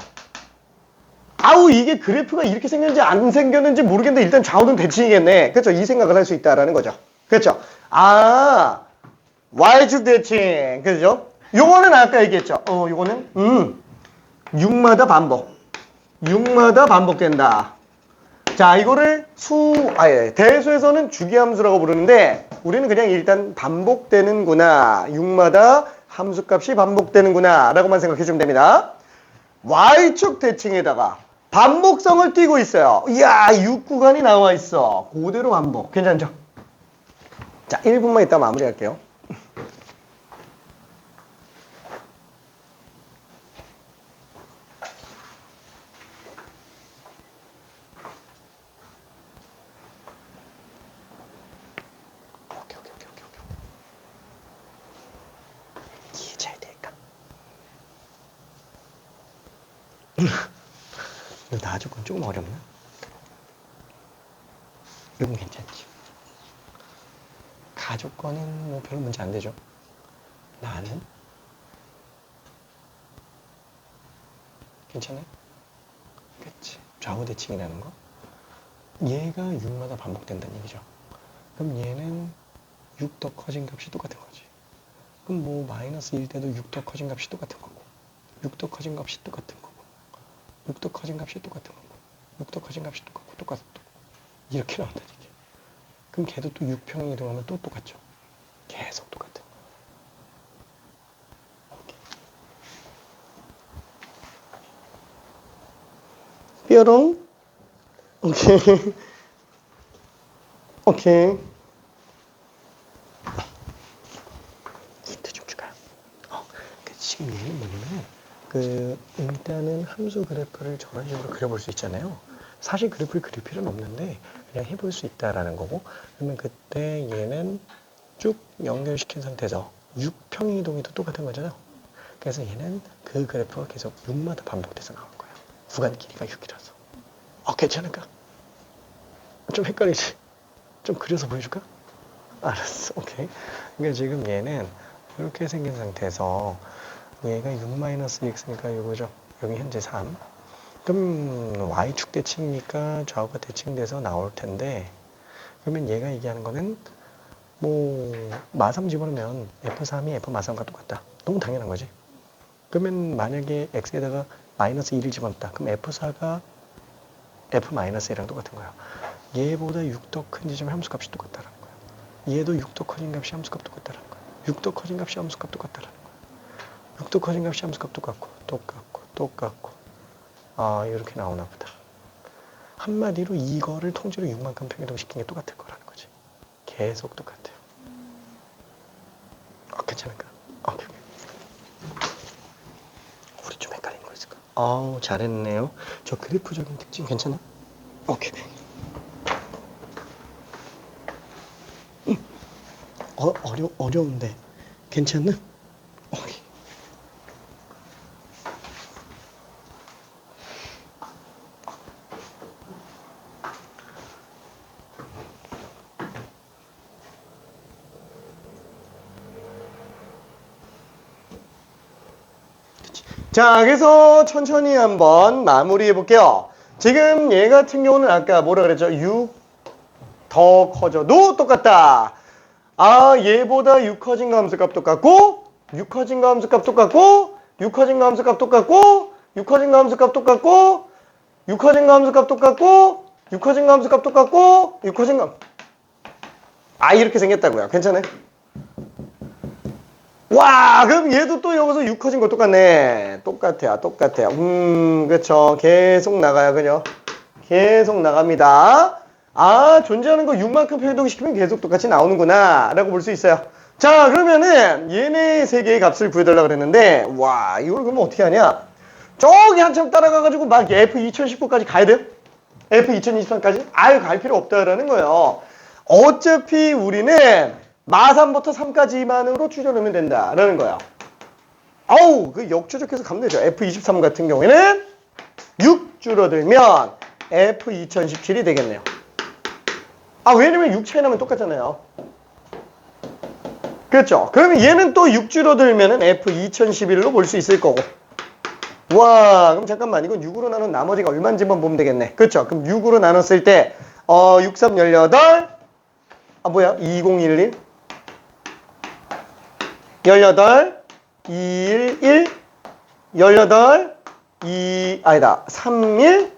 이게 그래프가 이렇게 생겼는지 안 생겼는지 모르겠는데 일단 좌우는 대칭이겠네. 그렇죠? 이 생각을 할 수 있다라는 거죠. 그렇죠? y축 대칭. 그죠? 요거는 아까 얘기했죠. 요거는 6마다 반복. 6마다 반복된다. 자, 이거를 대수에서는 주기함수라고 부르는데 우리는 그냥 일단 반복되는구나. 6마다 함수값이 반복되는구나 라고만 생각해 주면 됩니다. y축 대칭에다가 반복성을 띄고 있어요. 이야, 6구간이 나와 있어. 그대로 반복. 괜찮죠? 자, 1분만 있다 마무리할게요. 이해 잘 될까? 이거 나중은 조금 어렵나? 이건 괜찮지? 가족권은 뭐 별로 문제 안 되죠? 나는? 괜찮아요? 그치? 좌우 대칭이라는 거? 얘가 6마다 반복된다는 얘기죠. 그럼 얘는 6 더 커진 값이 똑같은 거지. 그럼 뭐 마이너스 1 때도 6 더 커진 값이 똑같은 거고 6 더 커진 값이 똑같은 거고 6 더 커진 값이 똑같은 거고 6 더 커진 값이 똑같고 이렇게 나온다는 얘기야. 그럼 걔도 또 6평이 이동하면 또 똑같죠. 계속 똑같아. 뾰롱. 오케이. 오케이. 힌트 좀 줄까요? 지금 얘는 뭐냐면 일단은 함수 그래프를 저런 식으로 그려볼 수 있잖아요. 사실 그래프를 그릴 필요는 없는데 그냥 해볼 수 있다라는 거고, 그러면 그때 얘는 쭉 연결시킨 상태에서 6평 이동이 또 똑같은 거잖아요. 그래서 얘는 그 그래프가 계속 6마다 반복돼서 나올 거예요. 구간 길이가 6이라서. 괜찮을까? 좀 헷갈리지? 좀 그려서 보여줄까? 알았어. 오케이. 그러니까 지금 얘는 이렇게 생긴 상태에서 얘가 6-x니까 이거죠. 여기 현재 3. 그럼 y축 대칭이니까 좌우가 대칭돼서 나올 텐데, 그러면 얘가 얘기하는 거는 뭐 마3 집어넣으면 f3이 f-3과 똑같다. 너무 당연한 거지. 그러면 만약에 x에다가 마이너스 1을 집어넣었다. 그럼 f4가 f-1이랑 똑같은 거야. 얘보다 6 더 큰 지점 함수값이 똑같다는 거야. 얘도 6 더 커진 값이 함수값 똑같다는 거야. 6 더 커진 값이 함수값 똑같다는 거야. 6 더 커진 값이 함수값 똑같고 이렇게 나오나 보다. 한마디로 이거를 통째로 6만큼 평이동시킨 게 똑같을 거라는 거지. 계속 똑같아요. 괜찮을까? 오케이. 우리 좀 헷갈리는 거 있을까? 잘했네요. 저 그래프적인 특징 괜찮아? 오케이. 어려운데 괜찮나? 오케이. 자, 그래서 천천히 한번 마무리해 볼게요. 지금 얘 같은 경우는 아까 뭐라 그랬죠? 6 더 커져도 똑같다. 얘보다 6 커진 거 함수값 똑같고 6 커진 거 함수값 똑같고 6 커진 거 함수값 똑같고 6 커진 거 함수값 똑같고 6 커진 거 함수값 똑같고 6 커진 거 함수값 똑같고 6 커진 거 이렇게 생겼다고요. 괜찮아요? 와, 그럼 얘도 또 여기서 6 커진 거 똑같네. 똑같아요. 그쵸. 계속 나가요. 그죠? 계속 나갑니다. 존재하는 거 6만큼 표동시키면 계속 똑같이 나오는구나 라고 볼 수 있어요. 자, 그러면은 얘네 세 개의 값을 구해달라고 그랬는데 와, 이걸 그러면 어떻게 하냐? 저기 한참 따라가가지고 막 F2019까지 가야 돼요? F2023까지? 갈 필요 없다라는 거예요. 어차피 우리는 마3부터 3까지만으로 추려놓으면 된다라는 거예요. 그 역추적해서 가면 되죠. F23 같은 경우에는 6 줄어들면 F2017이 되겠네요. 왜냐면 6 차이 나면 똑같잖아요. 그렇죠? 그러면 얘는 또 6 줄어들면은 F2011로 볼 수 있을 거고. 와, 그럼 잠깐만. 이건 6으로 나눈 나머지가 얼마인지만 보면 되겠네. 그렇죠? 그럼 6으로 나눴을 때 6, 3, 18 2011 18 21 18 31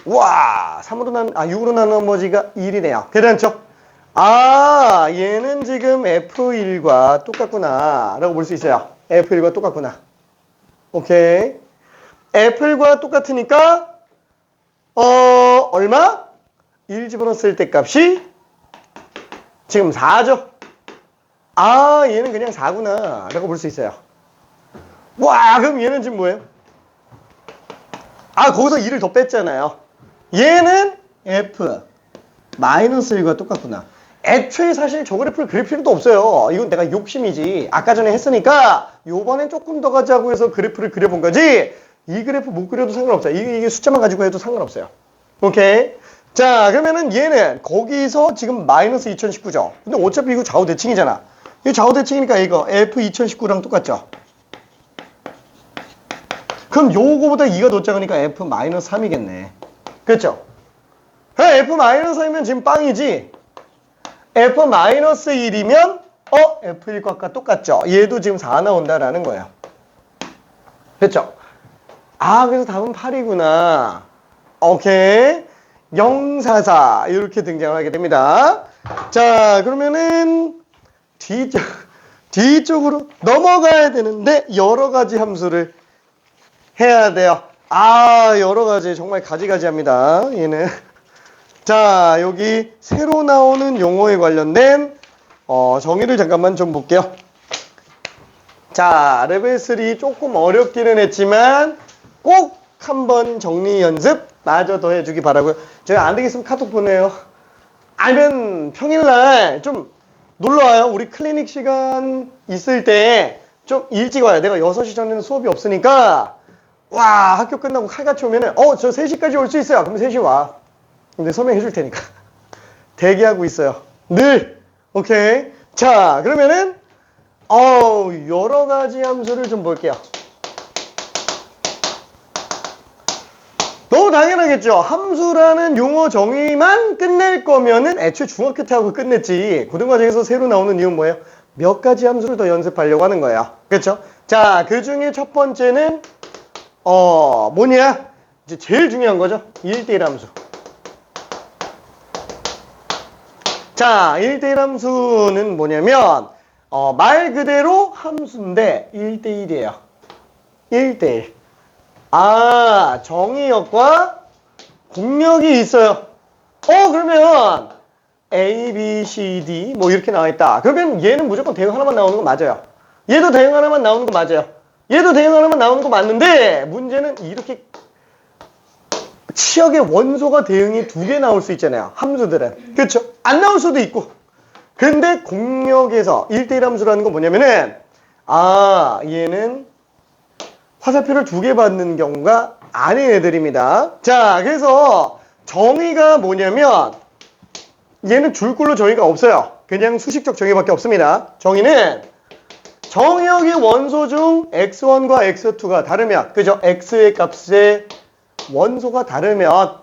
와, 6으로 나눈 나머지가 1이네요. 괜찮죠? 얘는 지금 F1과 똑같구나 라고 볼 수 있어요. F1과 똑같구나. 오케이. F1과 똑같으니까 얼마? 1 집어넣었을 때 값이 지금 4죠. 얘는 그냥 4구나 라고 볼 수 있어요. 와, 그럼 얘는 지금 뭐예요? 거기서 2를 더 뺐잖아요. 얘는 F 마이너스 1과 똑같구나. 애초에 사실 저 그래프를 그릴 필요도 없어요. 이건 내가 욕심이지. 아까 전에 했으니까 요번엔 조금 더 가자고 해서 그래프를 그려본 거지. 이 그래프 못 그려도 상관없어요. 이게 숫자만 가지고 해도 상관없어요. 오케이. 자, 그러면은 얘는 거기서 지금 마이너스 2019죠. 근데 어차피 이거 좌우 대칭이잖아. 이거 좌우 대칭이니까 이거 F2019랑 똑같죠. 그럼 요거보다 2가 더 작으니까 F-3이겠네. 그렇죠? F-3이면 지금 빵이지. F-1이면 F1과 똑같죠. 얘도 지금 4 나온다라는 거예요. 됐죠? 그래서 답은 8이구나. 오케이. 044 이렇게 등장을 하게 됩니다. 자, 그러면은 뒤쪽으로 넘어가야 되는데 여러 가지 함수를 해야 돼요. 여러 가지 정말 가지가지합니다. 얘는. 자, 여기 새로 나오는 용어에 관련된 정의를 잠깐만 좀 볼게요. 자, 레벨 3 조금 어렵기는 했지만 꼭 한번 정리 연습 마저 더 해주기 바라고요. 제가 안 되겠으면 카톡 보내요. 아니면 평일날 좀 놀러와요. 우리 클리닉 시간 있을 때 좀 일찍 와요. 내가 6시 전에는 수업이 없으니까 학교 끝나고 칼같이 오면은 저 3시까지 올 수 있어요. 그럼 3시 와. 근데 설명해 줄 테니까 대기하고 있어요. 늘. 오케이. 자, 그러면은 여러 가지 함수를 좀 볼게요. 너무 당연하겠죠. 함수라는 용어 정의만 끝낼 거면은 애초에 중학교 때 하고 끝냈지. 고등과정에서 새로 나오는 이유는 뭐예요? 몇 가지 함수를 더 연습하려고 하는 거예요. 그렇죠? 자, 그 중에 첫 번째는 뭐냐? 이제 제일 중요한 거죠. 1대1 함수. 자, 1대1 함수는 뭐냐면 말 그대로 함수인데 1대1이에요. 1대1. 정의역과 공역이 있어요. 그러면 A, B, C, D 뭐 이렇게 나와 있다. 그러면 얘는 무조건 대응 하나만 나오는 거 맞아요. 얘도 대응 하나만 나오는 거 맞아요. 얘도 대응 하나만 나오는 거 맞는데 문제는 이렇게 치역의 원소가 대응이 2개 나올 수 있잖아요. 함수들은. 그렇죠? 안 나올 수도 있고. 근데 공역에서 1대1 함수라는 건 뭐냐면은 얘는 화살표를 2개 받는 경우가 아닌 애들입니다. 자, 그래서 정의가 뭐냐면 얘는 줄글로 정의가 없어요. 그냥 수식적 정의밖에 없습니다. 정의는 정의역의 원소 중 x1과 x2가 다르면, 그죠? x의 값의 원소가 다르면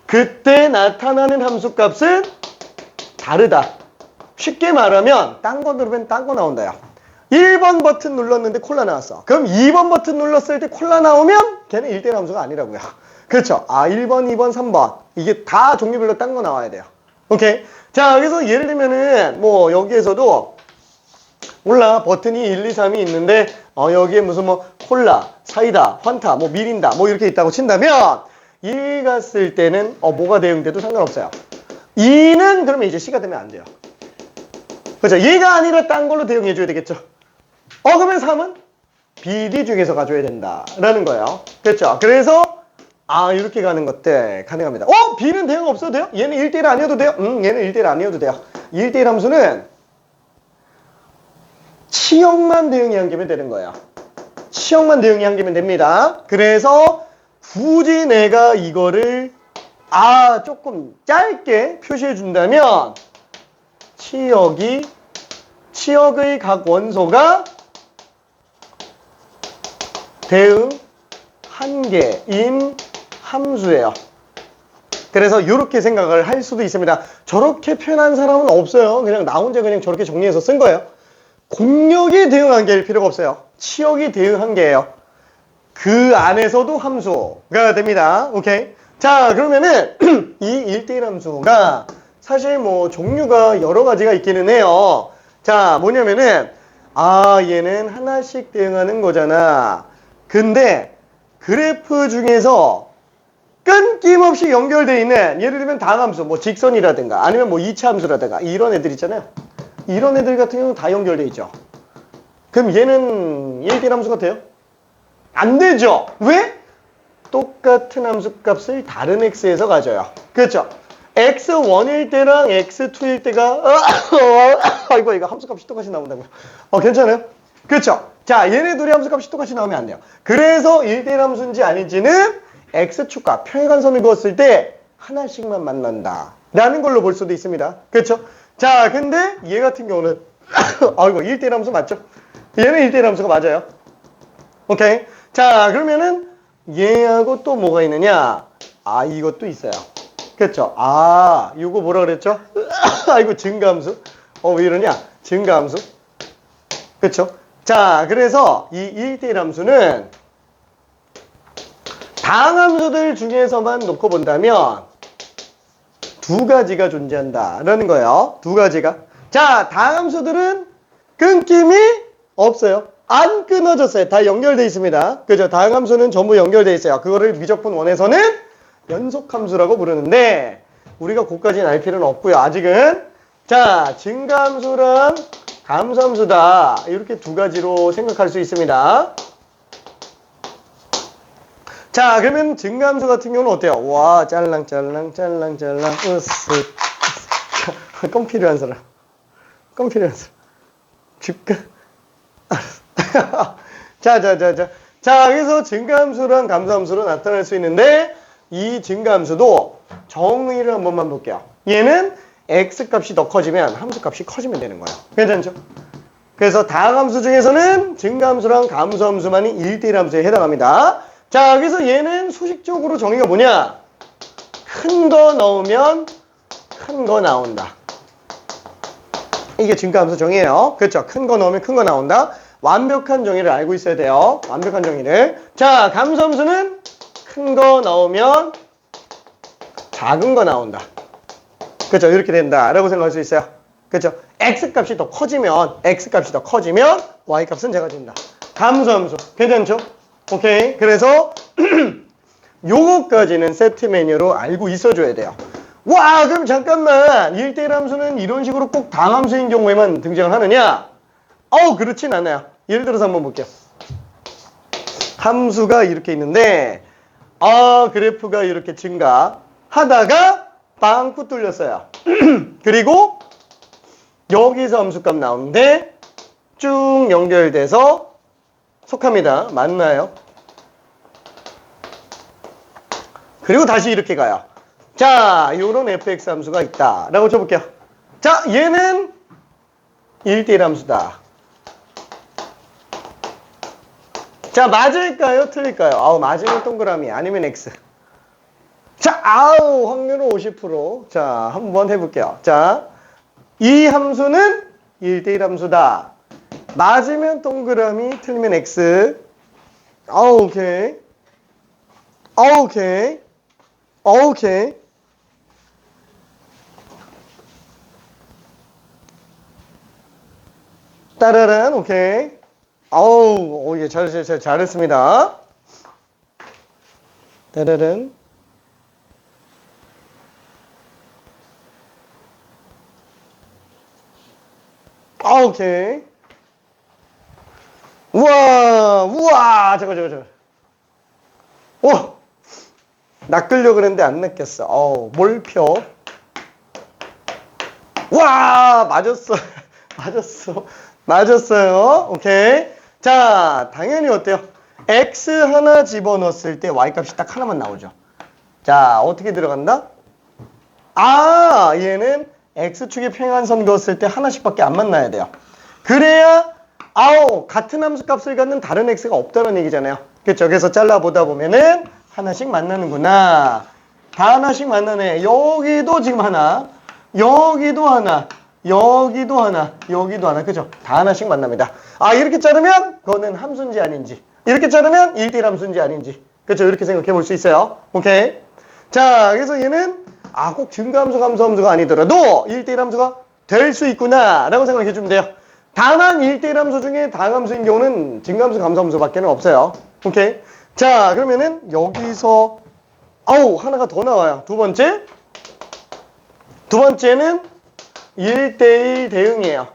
그때 나타나는 함수 값은 다르다. 쉽게 말하면 딴 거 들으면 딴 거 나온다요. 1번 버튼 눌렀는데 콜라 나왔어. 그럼 2번 버튼 눌렀을 때 콜라 나오면 걔는 1대1 함수가 아니라고요. 그렇죠. 1번, 2번, 3번. 이게 다 종류별로 딴 거 나와야 돼요. 오케이. 자, 그래서 예를 들면은, 뭐, 여기에서도, 몰라. 버튼이 1, 2, 3이 있는데, 여기에 무슨 뭐, 콜라, 사이다, 환타, 뭐, 미린다, 뭐, 이렇게 있다고 친다면, 1 갔을 때는, 뭐가 대응돼도 상관없어요. 2는 그러면 이제 C가 되면 안 돼요. 그렇죠. 얘가 아니라 딴 걸로 대응해줘야 되겠죠. 그러면 3은 B, D 중에서 가져야 된다라는 거예요. 그렇죠. 그래서 이렇게 가는 것들 가능합니다. B는 대응 없어도 돼요? 얘는 1대1 아니어도 돼요? 얘는 1대1 아니어도 돼요. 1대1 함수는 치역만 대응이 한 개면 되는 거예요. 치역만 대응이 한 개면 됩니다. 그래서 굳이 내가 이거를 조금 짧게 표시해 준다면 치역의 각 원소가 대응 한 개인 함수예요. 그래서 이렇게 생각을 할 수도 있습니다. 저렇게 표현한 사람은 없어요. 그냥 나 혼자 그냥 저렇게 정리해서 쓴 거예요. 공역이 대응 한 개일 필요가 없어요. 치역이 대응 한 개예요. 그 안에서도 함수가 됩니다. 오케이. 자, 그러면은 이 1대1 함수가 사실 뭐 종류가 여러 가지가 있기는 해요. 자, 뭐냐면은 얘는 하나씩 대응하는 거잖아. 근데 그래프 중에서 끊김없이 연결되어 있는, 예를 들면 다함수, 뭐 직선이라든가 아니면 뭐 2차 함수라든가 이런 애들 있잖아요. 이런 애들 같은 경우는 다 연결되어 있죠. 그럼 얘는 1대1 함수가 돼요? 안 되죠. 왜? 똑같은 함수값을 다른 x에서 가져요. 그렇죠? x1일 때랑 x2일 때가 아이고 이거 함수값이 똑같이 나온다고요. 괜찮아요? 그렇죠? 자, 얘네 둘이 함수값이 똑같이 나오면 안 돼요. 그래서 1대1 함수인지 아닌지는 x축과 평행관선을 그었을 때 하나씩만 만난다 라는 걸로 볼 수도 있습니다. 그렇죠? 자, 근데 얘 같은 경우는 이거 1대1 함수 맞죠? 얘는 1대1 함수가 맞아요. 오케이. 자, 그러면은 얘하고 또 뭐가 있느냐? 이것도 있어요. 그렇죠? 이거 뭐라 그랬죠? 이거 증가함수. 왜 이러냐? 증가함수. 그렇죠? 자, 그래서 이 1대1 함수는 다항함수들 중에서만 놓고 본다면 두 가지가 존재한다라는 거예요. 두 가지가. 자, 다항함수들은 끊김이 없어요. 안 끊어졌어요. 다 연결되어 있습니다. 그죠? 다항함수는 전부 연결되어 있어요. 그거를 미적분 원에서는 연속함수라고 부르는데 우리가 그것까지는 알 필요는 없고요. 아직은. 자, 증가함수랑 감소함수다. 이렇게 두 가지로 생각할 수 있습니다. 자, 그러면 증가함수 같은 경우는 어때요? 와, 짤랑짤랑 짤랑짤랑 으쓱 껌 필요한 사람. 껌 필요한 사람. 줄까? 자, 그래서 증가함수랑 감소함수로 나타날 수 있는데 이 증가함수도 정의를 한 번만 볼게요. 얘는 x값이 더 커지면 함수값이 커지면 되는 거예요. 괜찮죠? 그래서 다항함수 중에서는 증가함수랑 감소함수만이 1대1 함수에 해당합니다. 자, 그래서 얘는 수식적으로 정의가 뭐냐? 큰 거 넣으면 큰 거 나온다. 이게 증가함수 정의예요. 그렇죠? 큰 거 넣으면 큰 거 나온다. 완벽한 정의를 알고 있어야 돼요. 완벽한 정의를. 자, 감소함수는 큰 거 넣으면 작은 거 나온다. 그렇죠? 이렇게 된다라고 생각할 수 있어요. 그렇죠? x값이 더 커지면 y값은 작아진다. 감소함수. 괜찮죠? 오케이. 그래서 요거까지는 세트 메뉴로 알고 있어줘야 돼요. 와, 그럼 잠깐만. 1대1 함수는 이런 식으로 꼭 다항함수인 경우에만 등장을 하느냐? 그렇진 않아요. 예를 들어서 한번 볼게요. 함수가 이렇게 있는데 그래프가 이렇게 증가하다가 빵꾸 뚫렸어요. 그리고 여기서 함수값 나오는데 쭉 연결돼서 속합니다. 맞나요? 그리고 다시 이렇게 가요. 자, 요런 fx 함수가 있다 라고 쳐볼게요. 자, 얘는 1대1 함수다. 자, 맞을까요? 틀릴까요? 맞으면 동그라미, 아니면 x. 자, 확률은 50%. 자, 한번 해볼게요. 자, 이 함수는 1대1 함수다. 맞으면 동그라미, 틀리면 X. 오케이. 오케이. 오케이. 따라란, 오케이. 예, 잘했습니다. 따라란. 오케이. 우와, 잠깐. 낚으려고 그랬는데 안 낚였어. 몰표. 와, 맞았어. 맞았어요. 오케이. 자, 당연히 어때요? X 하나 집어넣었을 때 Y 값이 딱 하나만 나오죠. 자, 어떻게 들어간다? 얘는 X축에 평행한선 그었을 때 하나씩밖에 안 만나야 돼요. 그래야 같은 함수 값을 갖는 다른 X가 없다는 얘기잖아요. 그렇죠? 그래서 잘라보다 보면은 하나씩 만나는구나. 다 하나씩 만나네. 여기도 지금 하나, 여기도 하나, 여기도 하나, 여기도 하나. 그죠? 다 하나씩 만납니다. 이렇게 자르면 그거는 함수인지 아닌지, 이렇게 자르면 1대1 함수인지 아닌지. 그렇죠? 이렇게 생각해 볼 수 있어요. 오케이. 자, 그래서 얘는 꼭 증가함수, 감소함수가 아니더라도 1대1 함수가 될 수 있구나 라고 생각해 주면 돼요. 다만 1대1 함수 중에 다함수인 경우는 증가함수, 감소함수밖에 없어요. 오케이. 자, 그러면은 여기서 하나가 더 나와요. 두 번째는 1대1 대응이에요.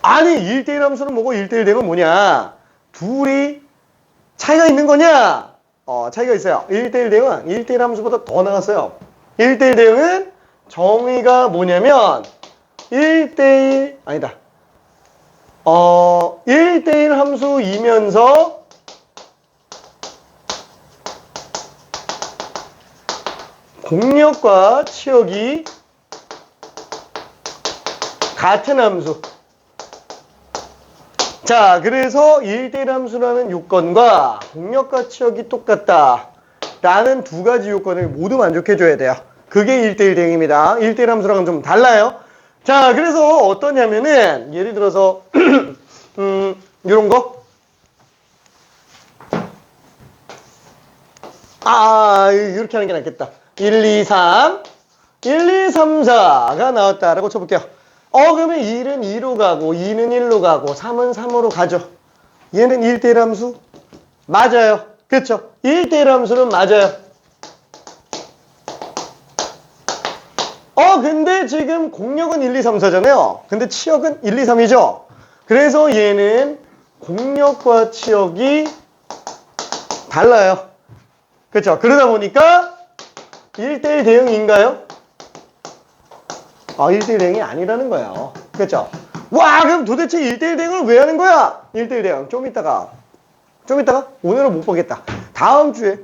아니, 1대1 함수는 뭐고 1대1 대응은 뭐냐? 둘이 차이가 있는 거냐? 차이가 있어요. 1대1 대응은 1대1 함수보다 더 나갔어요. 1대1 대응은 정의가 뭐냐면 1대1 아니다. 1대1 함수이면서 공역과 치역이 같은 함수. 자, 그래서 1대1 함수라는 요건과 공역과 치역이 똑같다 라는 두 가지 요건을 모두 만족해 줘야 돼요. 그게 1대1 대응입니다. 1대1 함수랑은 좀 달라요. 자, 그래서 어떠냐면은 예를 들어서 요런 거 이렇게 하는 게 낫겠다. 1, 2, 3 4가 나왔다라고 쳐볼게요. 그러면 1은 2로 가고 2는 1로 가고 3은 3으로 가죠. 얘는 1대1 함수? 맞아요. 그렇죠? 1대1 함수는 맞아요. 근데 지금 공역은 1, 2, 3, 4잖아요. 근데 치역은 1, 2, 3이죠. 그래서 얘는 공역과 치역이 달라요. 그렇죠? 그러다 보니까 1대1 대응인가요? 1대1 대응이 아니라는 거예요. 그렇죠? 그럼 도대체 1대1 대응을 왜 하는 거야? 1대1 대응 좀 이따가 오늘은 못 보겠다. 다음 주에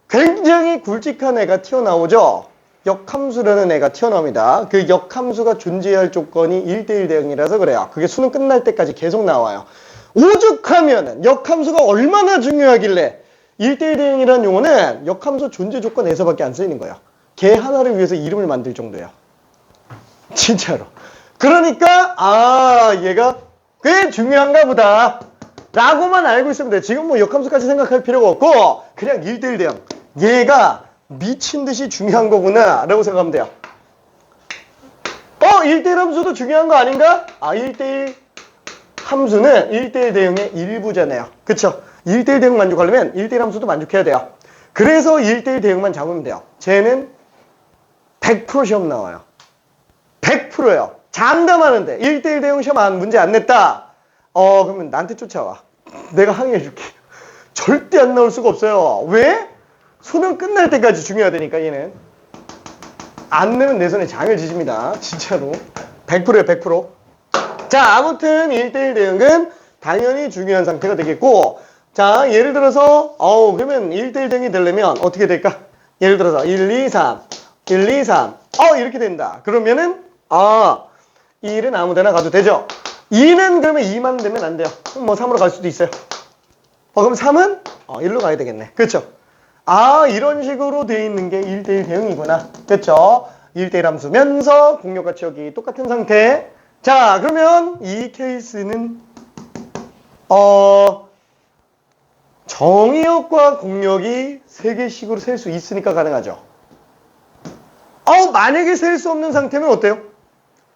굉장히 굵직한 애가 튀어나오죠. 역함수라는 애가 튀어나옵니다. 그 역함수가 존재할 조건이 1대1 대응이라서 그래요. 그게 수능 끝날 때까지 계속 나와요. 오죽하면은 역함수가 얼마나 중요하길래 1대1 대응이라는 용어는 역함수 존재 조건에서밖에 안 쓰이는 거예요. 걔 하나를 위해서 이름을 만들 정도예요. 진짜로. 그러니까 얘가 꽤 중요한가 보다 라고만 알고 있으면 돼. 지금 뭐 역함수까지 생각할 필요가 없고 그냥 1대1 대응, 얘가 미친 듯이 중요한 거구나 라고 생각하면 돼요. 1대1 함수도 중요한 거 아닌가? 1대1 함수는 1대1 대응의 일부잖아요. 그쵸? 1대1 대응 만족하려면 1대1 함수도 만족해야 돼요. 그래서 1대1 대응만 잡으면 돼요. 쟤는 100% 시험 나와요. 100%예요. 장담하는데 1대1 대응 시험 문제 안 냈다. 그러면 나한테 쫓아와. 내가 항의해줄게. 절대 안 나올 수가 없어요. 왜? 수능 끝날 때까지 중요하다니까 얘는. 안 내면 내 손에 장을 지집니다. 진짜로. 100%예요. 100%. 자, 아무튼 1대1 대응은 당연히 중요한 상태가 되겠고, 자, 예를 들어서 그러면 1대1 대응이 되려면 어떻게 될까? 예를 들어서 1, 2, 3 이렇게 된다. 그러면은 1은 아무 데나 가도 되죠. 2는 그러면 2만 되면 안 돼요. 뭐 3으로 갈 수도 있어요. 그럼 3은 1로 가야 되겠네. 그렇죠? 이런 식으로 돼 있는 게 1대1 대응이구나. 그렇죠? 1대1 함수면서 공역과 치역이 똑같은 상태. 자, 그러면 이 케이스는 정의역과 공역이 3개씩으로 셀 수 있으니까 가능하죠. 만약에 셀 수 없는 상태면 어때요?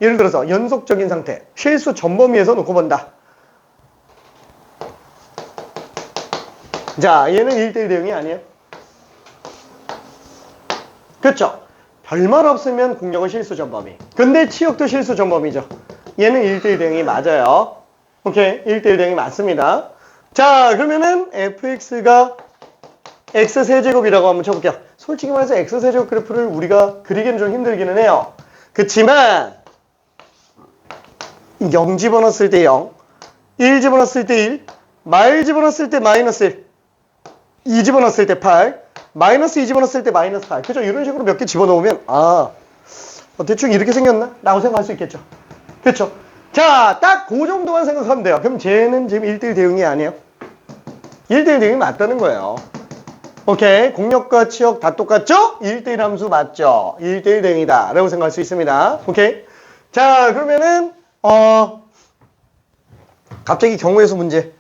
예를 들어서 연속적인 상태, 실수 전범위에서 놓고 본다. 자, 얘는 1대1 대응이 아니에요. 그렇죠? 별말 없으면 공역은 실수 전범위. 근데 치역도 실수 전범위죠. 얘는 1대1 대응이 맞아요. 오케이, 1대1 대응이 맞습니다. 자, 그러면은 fx가 x세제곱이라고 한번 쳐볼게요. 솔직히 말해서 x세제곱 그래프를 우리가 그리기는 좀 힘들기는 해요. 그치만 0 집어넣었을 때 0, 1 집어넣었을 때 1, 말 집어넣었을 때 마이너스 1, 2 집어넣었을 때 8, 마이너스 2 집어넣었을 때 마이너스 8. 그죠? 이런 식으로 몇 개 집어넣으면 대충 이렇게 생겼나? 라고 생각할 수 있겠죠. 그렇죠? 자, 딱 그 정도만 생각하면 돼요. 그럼 쟤는 지금 1대1 대응이 아니에요. 1대1 대응이 맞다는 거예요. 오케이. 공역과 치역 다 똑같죠? 1대1 함수 맞죠? 1대1 대응이다 라고 생각할 수 있습니다. 오케이. 자, 그러면은 갑자기 경우에서 문제.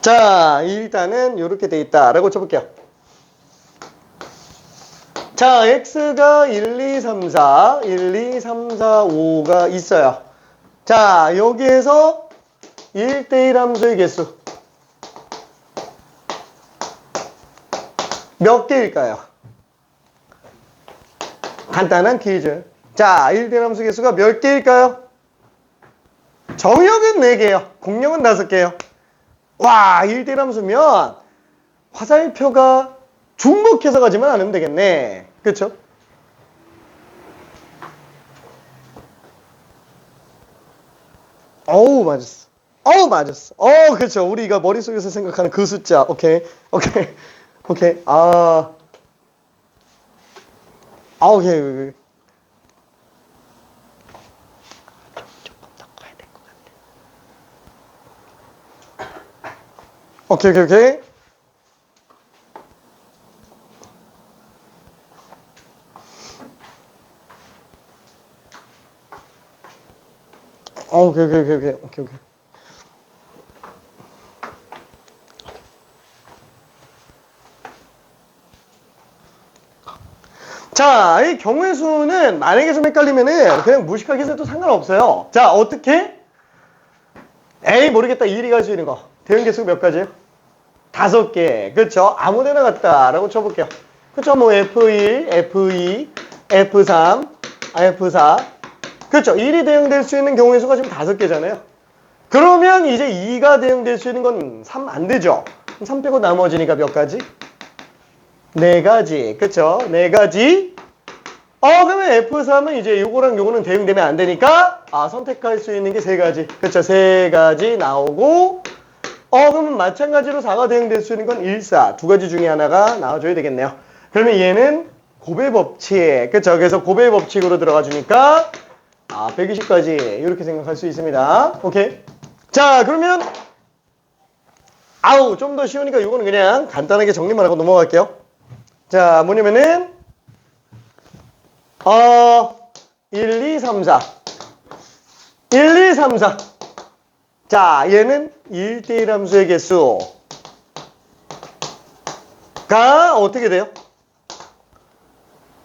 자, 일단은 이렇게 돼 있다 라고 쳐볼게요. 자, x가 1, 2, 3, 4, 1, 2, 3, 4, 5가 있어요. 자, 여기에서 1대1 함수의 개수 몇 개일까요? 간단한 퀴즈. 자, 1대1 함수 개수가 몇 개일까요? 정역은 4개예요. 공역은 5개예요. 와, 1대1 함수면 화살표가 중복해서 가지만 않으면 되겠네. 그쵸? 맞았어. 맞았어. 그쵸. 우리가 머릿속에서 생각하는 그 숫자. 오케이. 오케이. 오케이. 오케이. 오케이. 오케이. 자, 이 경우의 수는 만약에 좀 헷갈리면은 그냥 무식하게 해도 상관없어요. 자, 어떻게? 에이, 모르겠다. 일이 갈 수 있는 거. 대응 개수 몇 가지예요? 5개. 그쵸? 아무데나 갔다. 라고 쳐볼게요. 그쵸? 뭐 F1, F2, F3, F4. 그쵸? 1이 대응될 수 있는 경우의 수가 지금 5개잖아요. 그러면 이제 2가 대응될 수 있는 건 3 안 되죠? 3 빼고 나머지니까 몇 가지? 4가지. 그쵸? 4가지. 그러면 F3은 이제 요거랑 요거는 대응되면 안 되니까, 선택할 수 있는 게 3가지. 그쵸? 3가지 나오고, 그러면 마찬가지로 4가 대응될 수 있는 건 1, 4. 2가지 중에 하나가 나와줘야 되겠네요. 그러면 얘는 곱의 법칙. 그쵸? 그래서 곱의 법칙으로 들어가 주니까, 120까지. 이렇게 생각할 수 있습니다. 오케이? 자, 그러면, 좀 더 쉬우니까 요거는 그냥 간단하게 정리만 하고 넘어갈게요. 자, 뭐냐면은, 1, 2, 3, 4. 1, 2, 3, 4. 자, 얘는 1대1 함수의 개수가 어떻게 돼요?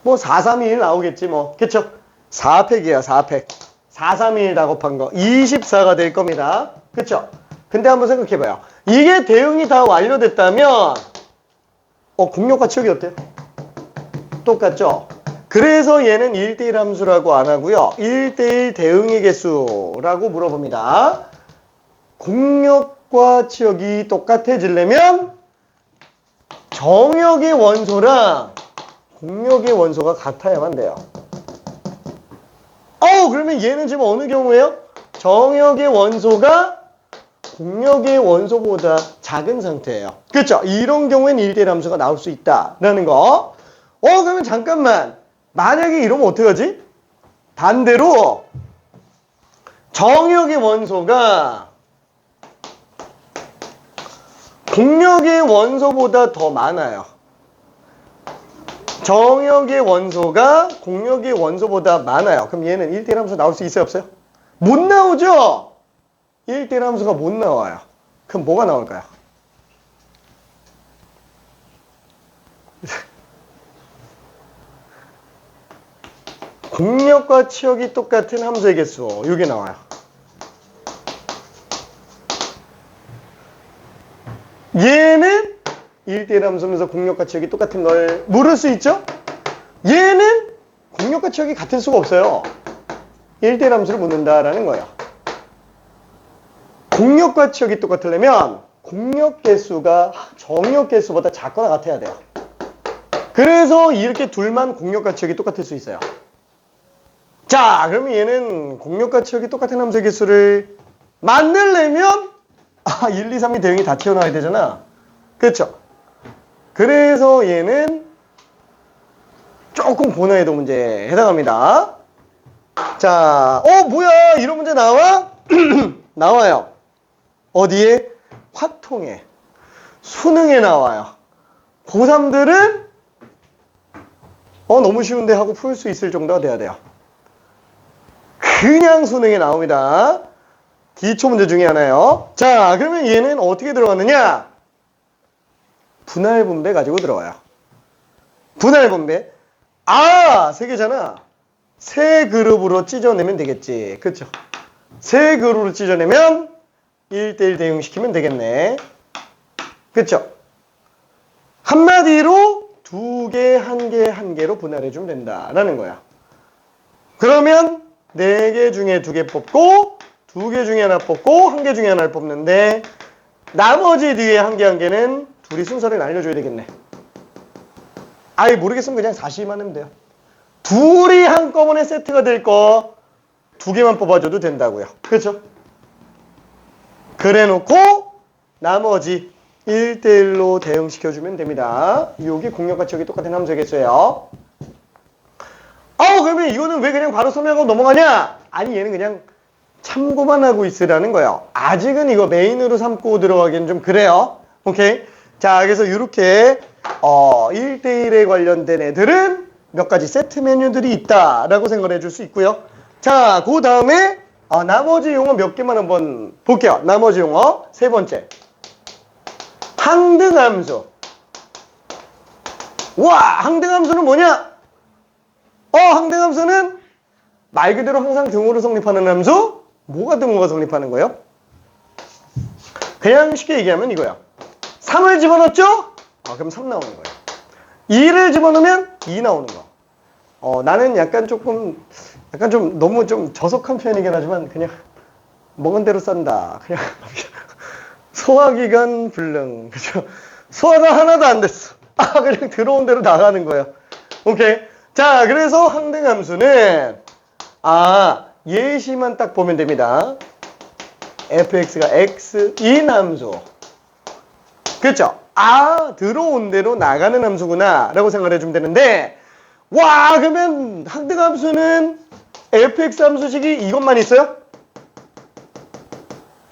뭐 4, 3, 2, 1 나오겠지 뭐. 그쵸? 4팩이야, 4팩. 4, 3, 2, 1 다 곱한 거. 24가 될 겁니다. 그쵸? 근데 한번 생각해봐요. 이게 대응이 다 완료됐다면, 공역과 치역이 어때요? 똑같죠? 그래서 얘는 1대1 함수라고 안 하고요. 1대1 대응의 개수라고 물어봅니다. 공역과 치역이 똑같아지려면 정역의 원소랑 공역의 원소가 같아야만 돼요. 그러면 얘는 지금 어느 경우예요? 정역의 원소가 공역의 원소보다 작은 상태예요. 그렇죠? 이런 경우에는 1대1 함수가 나올 수 있다라는 거. 그러면 잠깐만. 만약에 이러면 어떡하지? 반대로 정역의 원소가 공역의 원소보다 더 많아요. 정역의 원소가 공역의 원소보다 많아요. 그럼 얘는 1대1 함수 나올 수 있어요, 없어요? 못 나오죠? 1대1 함수가 못 나와요. 그럼 뭐가 나올까요? 공역과 치역이 똑같은 함수의 개수, 이게 나와요. 얘는 1대1 함수면서 공역과 치역이 똑같은 걸 물을 수 있죠? 얘는 공역과 치역이 같을 수가 없어요. 1대1 함수를 묻는다라는 거예요. 공역과 치역이 똑같으려면 공역 개수가 정역 개수보다 작거나 같아야 돼요. 그래서 이렇게 둘만 공역과 치역이 똑같을 수 있어요. 자, 그러면 얘는 공역과 치역이 똑같은 함수의 개수를 만들려면 1, 2, 3이 대응이 다 튀어나와야 되잖아. 그렇죠? 그래서 얘는 조금 고난이도 문제에 해당합니다. 자, 뭐야? 이런 문제 나와? 나와요. 어디에? 화통에. 수능에 나와요. 고3들은 너무 쉬운데 하고 풀 수 있을 정도가 돼야 돼요. 그냥 수능에 나옵니다. 기초 문제 중에 하나요. 자, 그러면 얘는 어떻게 들어갔느냐? 분할 분배 가지고 들어와요. 분할 분배. 세 개잖아. 세 그룹으로 찢어내면 되겠지. 그쵸? 세 그룹으로 찢어내면 1대1 대응시키면 되겠네. 그쵸? 한마디로 두 개, 한 개, 한 개로 분할해주면 된다라는 거야. 그러면 네 개 중에 두 개 뽑고 두 개 중에 하나 뽑고 한 개 중에 하나를 뽑는데 나머지 뒤에 한 개 한 개는 둘이 순서를 알려줘야 되겠네. 아예 모르겠으면 그냥 40만 하면 돼요. 둘이 한꺼번에 세트가 될 거 두 개만 뽑아줘도 된다고요. 그렇죠? 그래 놓고 나머지 1대1로 대응시켜주면 됩니다. 이게 공역과 치역이 똑같은 함수겠어요. 그러면 이거는 왜 그냥 바로 설명하고 넘어가냐? 아니, 얘는 그냥 참고만 하고 있으라는 거예요. 아직은 이거 메인으로 삼고 들어가기는 좀 그래요. 오케이? 자, 그래서 이렇게 1대1에 관련된 애들은 몇 가지 세트 메뉴들이 있다라고 생각을 해줄 수 있고요. 자, 그 다음에 나머지 용어 몇 개만 한번 볼게요. 나머지 용어 세 번째. 항등함수. 와, 항등함수는 뭐냐? 항등함수는 말 그대로 항상 등호로 성립하는 함수. 뭐가 등호가 성립하는 거예요? 그냥 쉽게 얘기하면 이거야. 3을 집어넣었죠? 그럼 3 나오는 거예요. 2를 집어넣으면 2 나오는 거. 나는 약간 좀 너무 좀 저속한 표현이긴 하지만 그냥 먹은 대로 싼다. 그냥 소화기관 불능. 그죠? 소화가 하나도 안 됐어. 그냥 들어온 대로 나가는 거예요. 오케이. 자, 그래서 항등함수는 예시만 딱 보면 됩니다. fx가 x인 함수. 그렇죠? 들어온 대로 나가는 함수구나 라고 생각을 해주면 되는데, 그러면 항등함수는 fx 함수식이 이것만 있어요?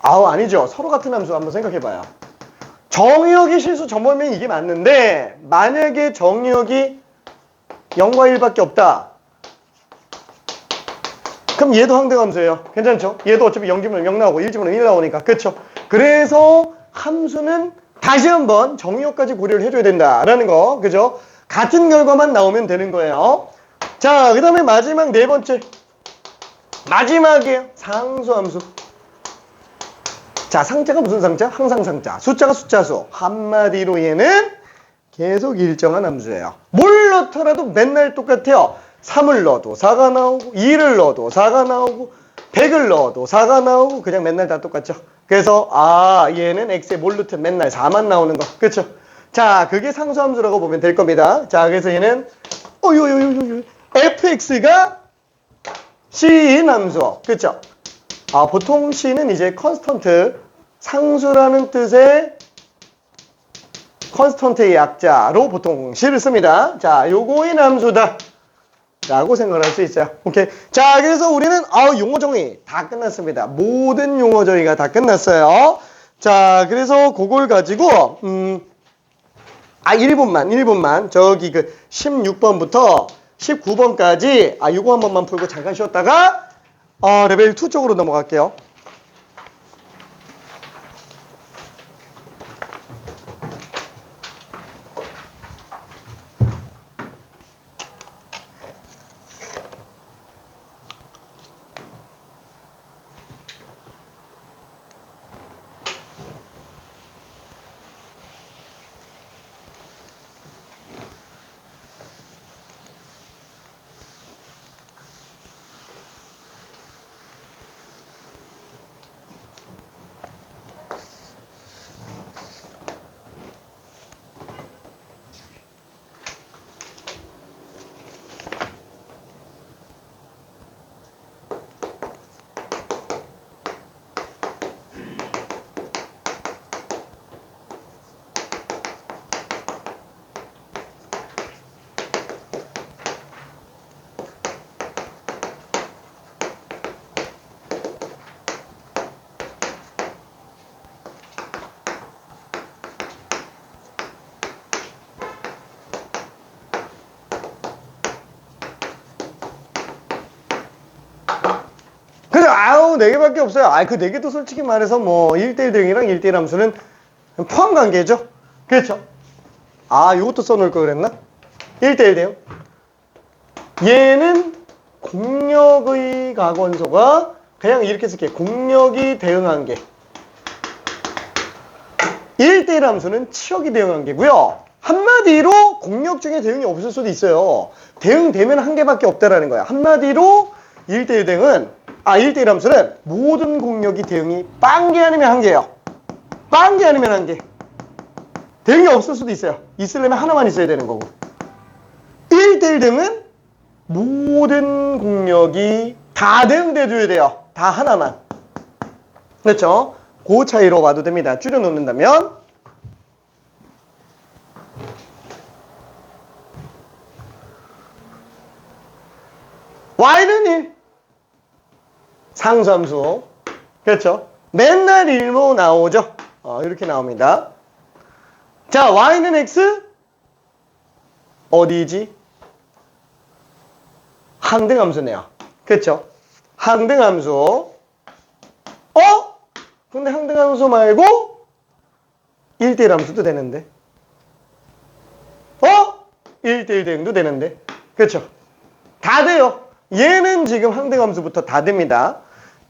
아니죠. 서로 같은 함수 한번 생각해봐요. 정의역이 실수 전번면 이게 맞는데 만약에 정의역이 0과 1밖에 없다. 그럼 얘도 항등함수예요. 괜찮죠? 얘도 어차피 0집으면 0 나오고 1집으면 1 나오니까. 그렇죠? 그래서 함수는 다시 한번 정의역까지 고려를 해줘야 된다라는 거. 그죠? 같은 결과만 나오면 되는 거예요. 자, 그 다음에 마지막 네 번째. 마지막이에요. 상수함수. 자, 상자가 무슨 상자? 항상 상자. 숫자가 숫자수. 한마디로 얘는 계속 일정한 함수예요. 뭘 넣더라도 맨날 똑같아요. 3을 넣어도 4가 나오고 2를 넣어도 4가 나오고 100을 넣어도 4가 나오고 그냥 맨날 다 똑같죠. 그래서 얘는 x에 뭘 넣든 맨날 4만 나오는 거. 그렇죠? 자, 그게 상수함수라고 보면 될 겁니다. 자, 그래서 얘는 fx가 c인 함수. 그렇죠? 보통 c는 이제 컨스턴트, 상수라는 뜻의 컨스턴트의 약자로 보통 c를 씁니다. 자, 요거인 함수다 라고 생각을 할 수 있어요. 오케이. 자, 그래서 우리는 용어 정의 다 끝났습니다. 모든 용어 정의가 다 끝났어요. 자, 그래서 그걸 가지고 1분만. 저기 그 16번부터 19번까지, 요거 한 번만 풀고 잠깐 쉬었다가, 레벨 2 쪽으로 넘어갈게요. 그래, 4개밖에 없어요. 그 4개도 솔직히 말해서 뭐 1대1 대응이랑 1대1 함수는 포함 관계죠. 그렇죠? 요것도 써놓을 걸 그랬나? 1대1 대응. 얘는 공력의 각원소가 그냥 이렇게 쓸게. 공력이 대응한 게. 1대1 함수는 치역이 대응한 게고요. 한마디로 공력 중에 대응이 없을 수도 있어요. 대응되면 한 개밖에 없다라는 거야. 한마디로 1대1 대응은 1대1 함수는 모든 공력이 대응이 빵개 아니면 한 개예요. 빵개 아니면 한 개. 대응이 없을 수도 있어요. 있으려면 하나만 있어야 되는 거고. 1대1 대응은 모든 공력이 다 대응돼줘야 돼요. 다 하나만. 그렇죠? 그 차이로 봐도 됩니다. 줄여놓는다면 y는 1. 상수함수. 그렇죠? 맨날 1모 나오죠? 이렇게 나옵니다. 자, y는 x? 어디지? 항등함수네요. 그렇죠? 항등함수. 근데 항등함수 말고 1대1 함수도 되는데. 1대1 대응도 되는데. 그렇죠? 다 돼요. 얘는 지금 항등함수부터 다 됩니다.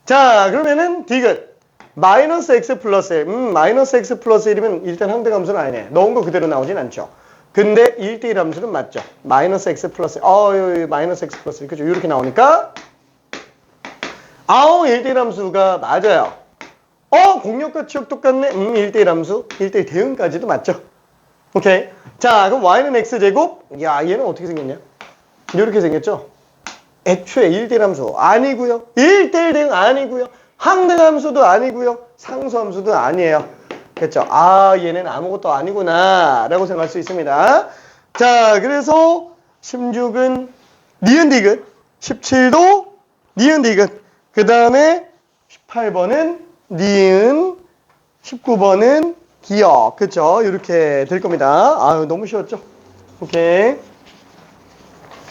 자, 그러면은 디귿 마이너스 x 플러스 1. 마이너스 x 플러스 1이면 일단 항등함수는 아니네. 넣은 거 그대로 나오진 않죠. 근데 1대1 함수는 맞죠. 마이너스 x 플러스 마이너스 x 플러스 1. 그죠? 이렇게 나오니까 1대1 함수가 맞아요. 공력과 치역 똑같네. 1대1 함수. 1대1 대응까지도 맞죠. 오케이. 자, 그럼 y는 x제곱. 야, 얘는 어떻게 생겼냐? 이렇게 생겼죠? 애초에 1대1 함수 아니고요. 1대1 대응 아니고요. 항등함수도 아니고요. 상수함수도 아니에요. 그렇죠? 얘는 아무것도 아니구나 라고 생각할 수 있습니다. 자, 그래서 16은 니은 디귿, 17도 니은 디귿, 그 다음에 18번은 니은, 19번은 기역. 그렇죠? 이렇게 될 겁니다. 너무 쉬웠죠? 오케이.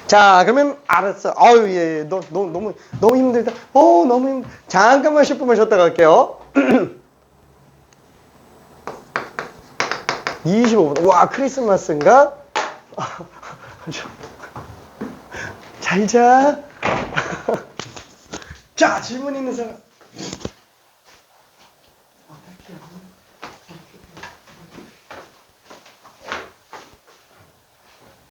자, 그러면 알았어. 예. 너무 힘들다. 너무 힘들다. 잠깐만 10분만 쉬었다 갈게요. 25분. 와, 크리스마스인가? 잘 자. 자, 질문 있는 사람.